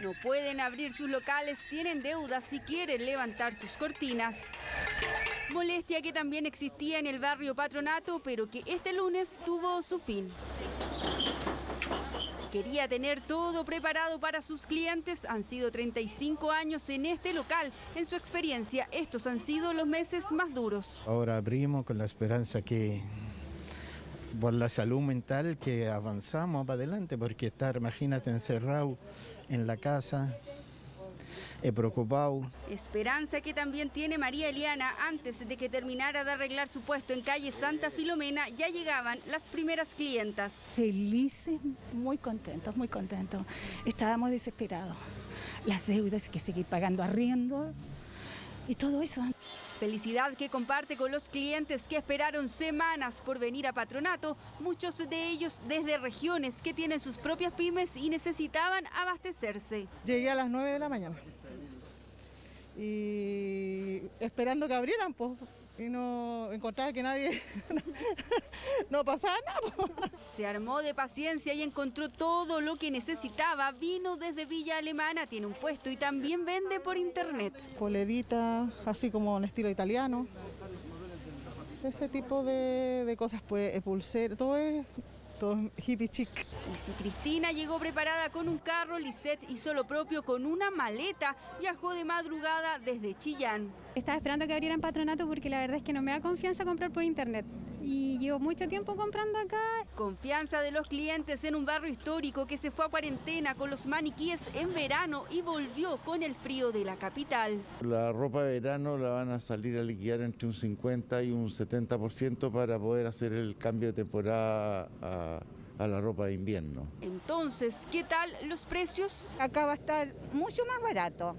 No pueden abrir sus locales, tienen deudas y quieren levantar sus cortinas. Molestia que también existía en el barrio Patronato, pero que este lunes tuvo su fin. Quería tener todo preparado para sus clientes. Han sido 35 años en este local. En su experiencia, estos han sido los meses más duros. Ahora abrimos con la esperanza que, por la salud mental, que avanzamos para adelante, porque estar, imagínate, encerrado en la casa, preocupado. Esperanza que también tiene María Eliana. Antes de que terminara de arreglar su puesto en calle Santa Filomena, ya llegaban las primeras clientas. Felices, muy contentos, muy contentos. Estábamos desesperados. Las deudas, que seguir pagando arriendo y todo eso. Felicidad que comparte con los clientes que esperaron semanas por venir a Patronato, muchos de ellos desde regiones que tienen sus propias pymes y necesitaban abastecerse. Llegué a las 9 de la mañana y esperando que abrieran, pues, y no encontraba que nadie, no pasaba nada. Se armó de paciencia y encontró todo lo que necesitaba. Vino desde Villa Alemana, tiene un puesto y también vende por internet. Polerita, así como en estilo italiano. Ese tipo de cosas, pues, pulsera, todo hippie chic. Y si Cristina llegó preparada con un carro, Lisette hizo lo propio con una maleta. Viajó de madrugada desde Chillán. Estaba esperando que abrieran Patronato porque la verdad es que no me da confianza comprar por internet. Y llevo mucho tiempo comprando acá. Confianza de los clientes en un barrio histórico que se fue a cuarentena con los maniquíes en verano y volvió con el frío de la capital. La ropa de verano la van a salir a liquidar entre un 50 y un 70% para poder hacer el cambio de temporada a la ropa de invierno. Entonces, ¿qué tal los precios? Acá va a estar mucho más barato.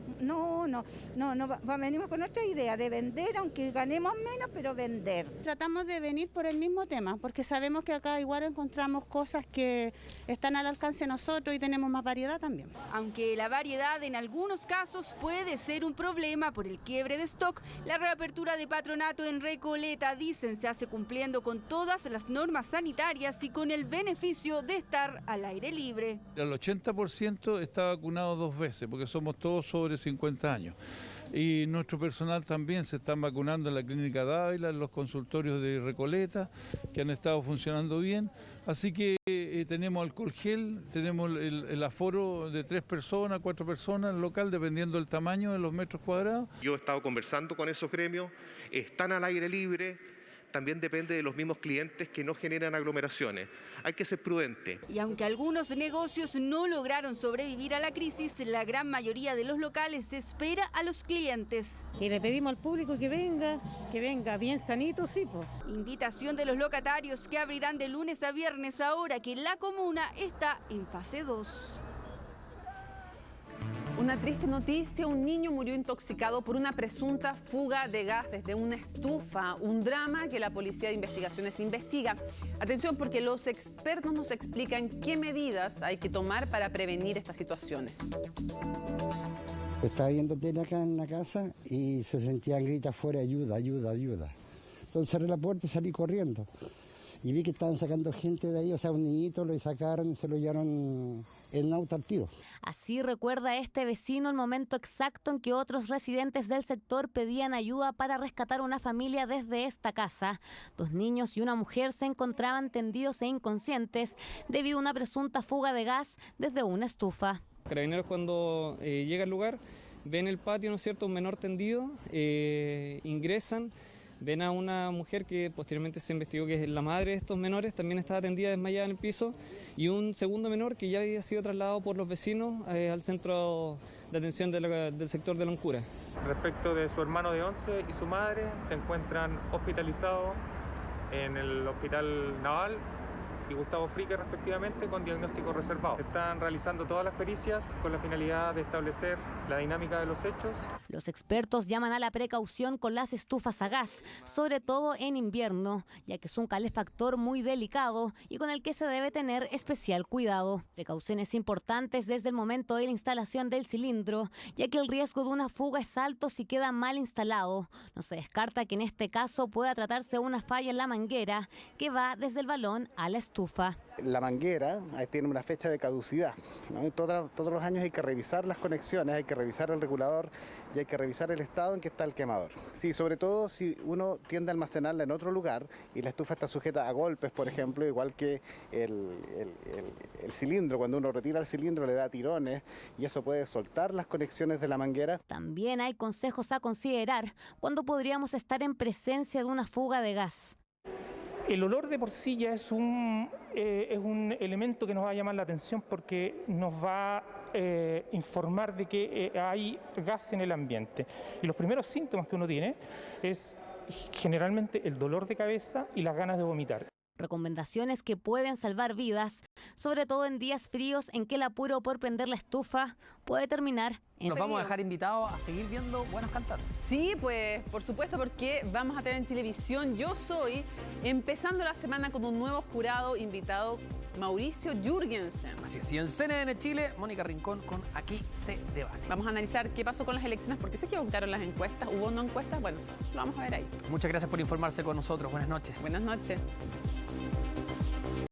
Venimos con otra idea de vender, aunque ganemos menos, pero vender. Tratamos de venir por el mismo tema, porque sabemos que acá igual encontramos cosas que están al alcance de nosotros y tenemos más variedad también. Aunque la variedad en algunos casos puede ser un problema por el quiebre de stock, la reapertura de Patronato en Recoleta, dicen, se hace cumpliendo con todas las normas sanitarias y con el beneficio de estar al aire libre. El 80% está vacunado 2 veces, porque somos todos sobre 50 años. Y nuestro personal también se están vacunando en la Clínica Dávila, en los consultorios de Recoleta, que han estado funcionando bien. Así que tenemos alcohol gel, tenemos el aforo de 3 personas, 4 personas en local, dependiendo del tamaño de los metros cuadrados. Yo he estado conversando con esos gremios, están al aire libre. También depende de los mismos clientes que no generan aglomeraciones. Hay que ser prudente. Y aunque algunos negocios no lograron sobrevivir a la crisis, la gran mayoría de los locales espera a los clientes. Y le pedimos al público que venga bien sanito, sí, pues. Invitación de los locatarios que abrirán de lunes a viernes ahora que la comuna está en fase 2. Una triste noticia, un niño murió intoxicado por una presunta fuga de gas desde una estufa, un drama que la Policía de Investigaciones investiga. Atención, porque los expertos nos explican qué medidas hay que tomar para prevenir estas situaciones. Estaba viendo tele acá en la casa y se sentían gritos afuera, ayuda, ayuda, ayuda. Entonces cerré la puerta y salí corriendo. Y vi que estaban sacando gente de ahí, o sea, un niñito lo sacaron y se lo llevaron en auto al tiro. Así recuerda este vecino el momento exacto en que otros residentes del sector pedían ayuda para rescatar una familia desde esta casa. 2 niños y una mujer se encontraban tendidos e inconscientes debido a una presunta fuga de gas desde una estufa. Carabineros cuando llega al lugar ven el patio, ¿no es cierto?, un menor tendido, ingresan. Ven a una mujer que posteriormente se investigó que es la madre de estos menores, también estaba tendida desmayada en el piso, y un segundo menor que ya había sido trasladado por los vecinos al centro de atención del sector de Loncura. Respecto de su hermano de 11 y su madre, se encuentran hospitalizados en el Hospital Naval y Gustavo Frique respectivamente con diagnóstico reservado. Se están realizando todas las pericias con la finalidad de establecer la dinámica de los hechos. Los expertos llaman a la precaución con las estufas a gas, sobre todo en invierno, ya que es un calefactor muy delicado y con el que se debe tener especial cuidado. Precauciones importantes desde el momento de la instalación del cilindro, ya que el riesgo de una fuga es alto si queda mal instalado. No se descarta que en este caso pueda tratarse de una falla en la manguera que va desde el balón a la estufa. La manguera tiene una fecha de caducidad, ¿no? Y todos los años hay que revisar las conexiones, hay que revisar el regulador y hay que revisar el estado en que está el quemador. Sí, sobre todo si uno tiende a almacenarla en otro lugar y la estufa está sujeta a golpes, por ejemplo, igual que el cilindro. Cuando uno retira el cilindro le da tirones y eso puede soltar las conexiones de la manguera. También hay consejos a considerar cuando podríamos estar en presencia de una fuga de gas. El olor de por sí ya es un elemento que nos va a llamar la atención porque nos va a informar de que hay gas en el ambiente. Y los primeros síntomas que uno tiene es generalmente el dolor de cabeza y las ganas de vomitar. Recomendaciones que pueden salvar vidas, sobre todo en días fríos en que el apuro por prender la estufa puede terminar en Nos vamos a dejar invitados a seguir viendo buenos cantantes. Sí, pues por supuesto, porque vamos a tener en televisión Yo Soy, empezando la semana con un nuevo jurado invitado, Mauricio Jürgensen. Así es, y en CNN Chile, Mónica Rincón con Aquí se debate. Vamos a analizar qué pasó con las elecciones, por qué se equivocaron las encuestas, hubo no encuestas, bueno, lo vamos a ver ahí. Muchas gracias por informarse con nosotros, buenas noches. Buenas noches.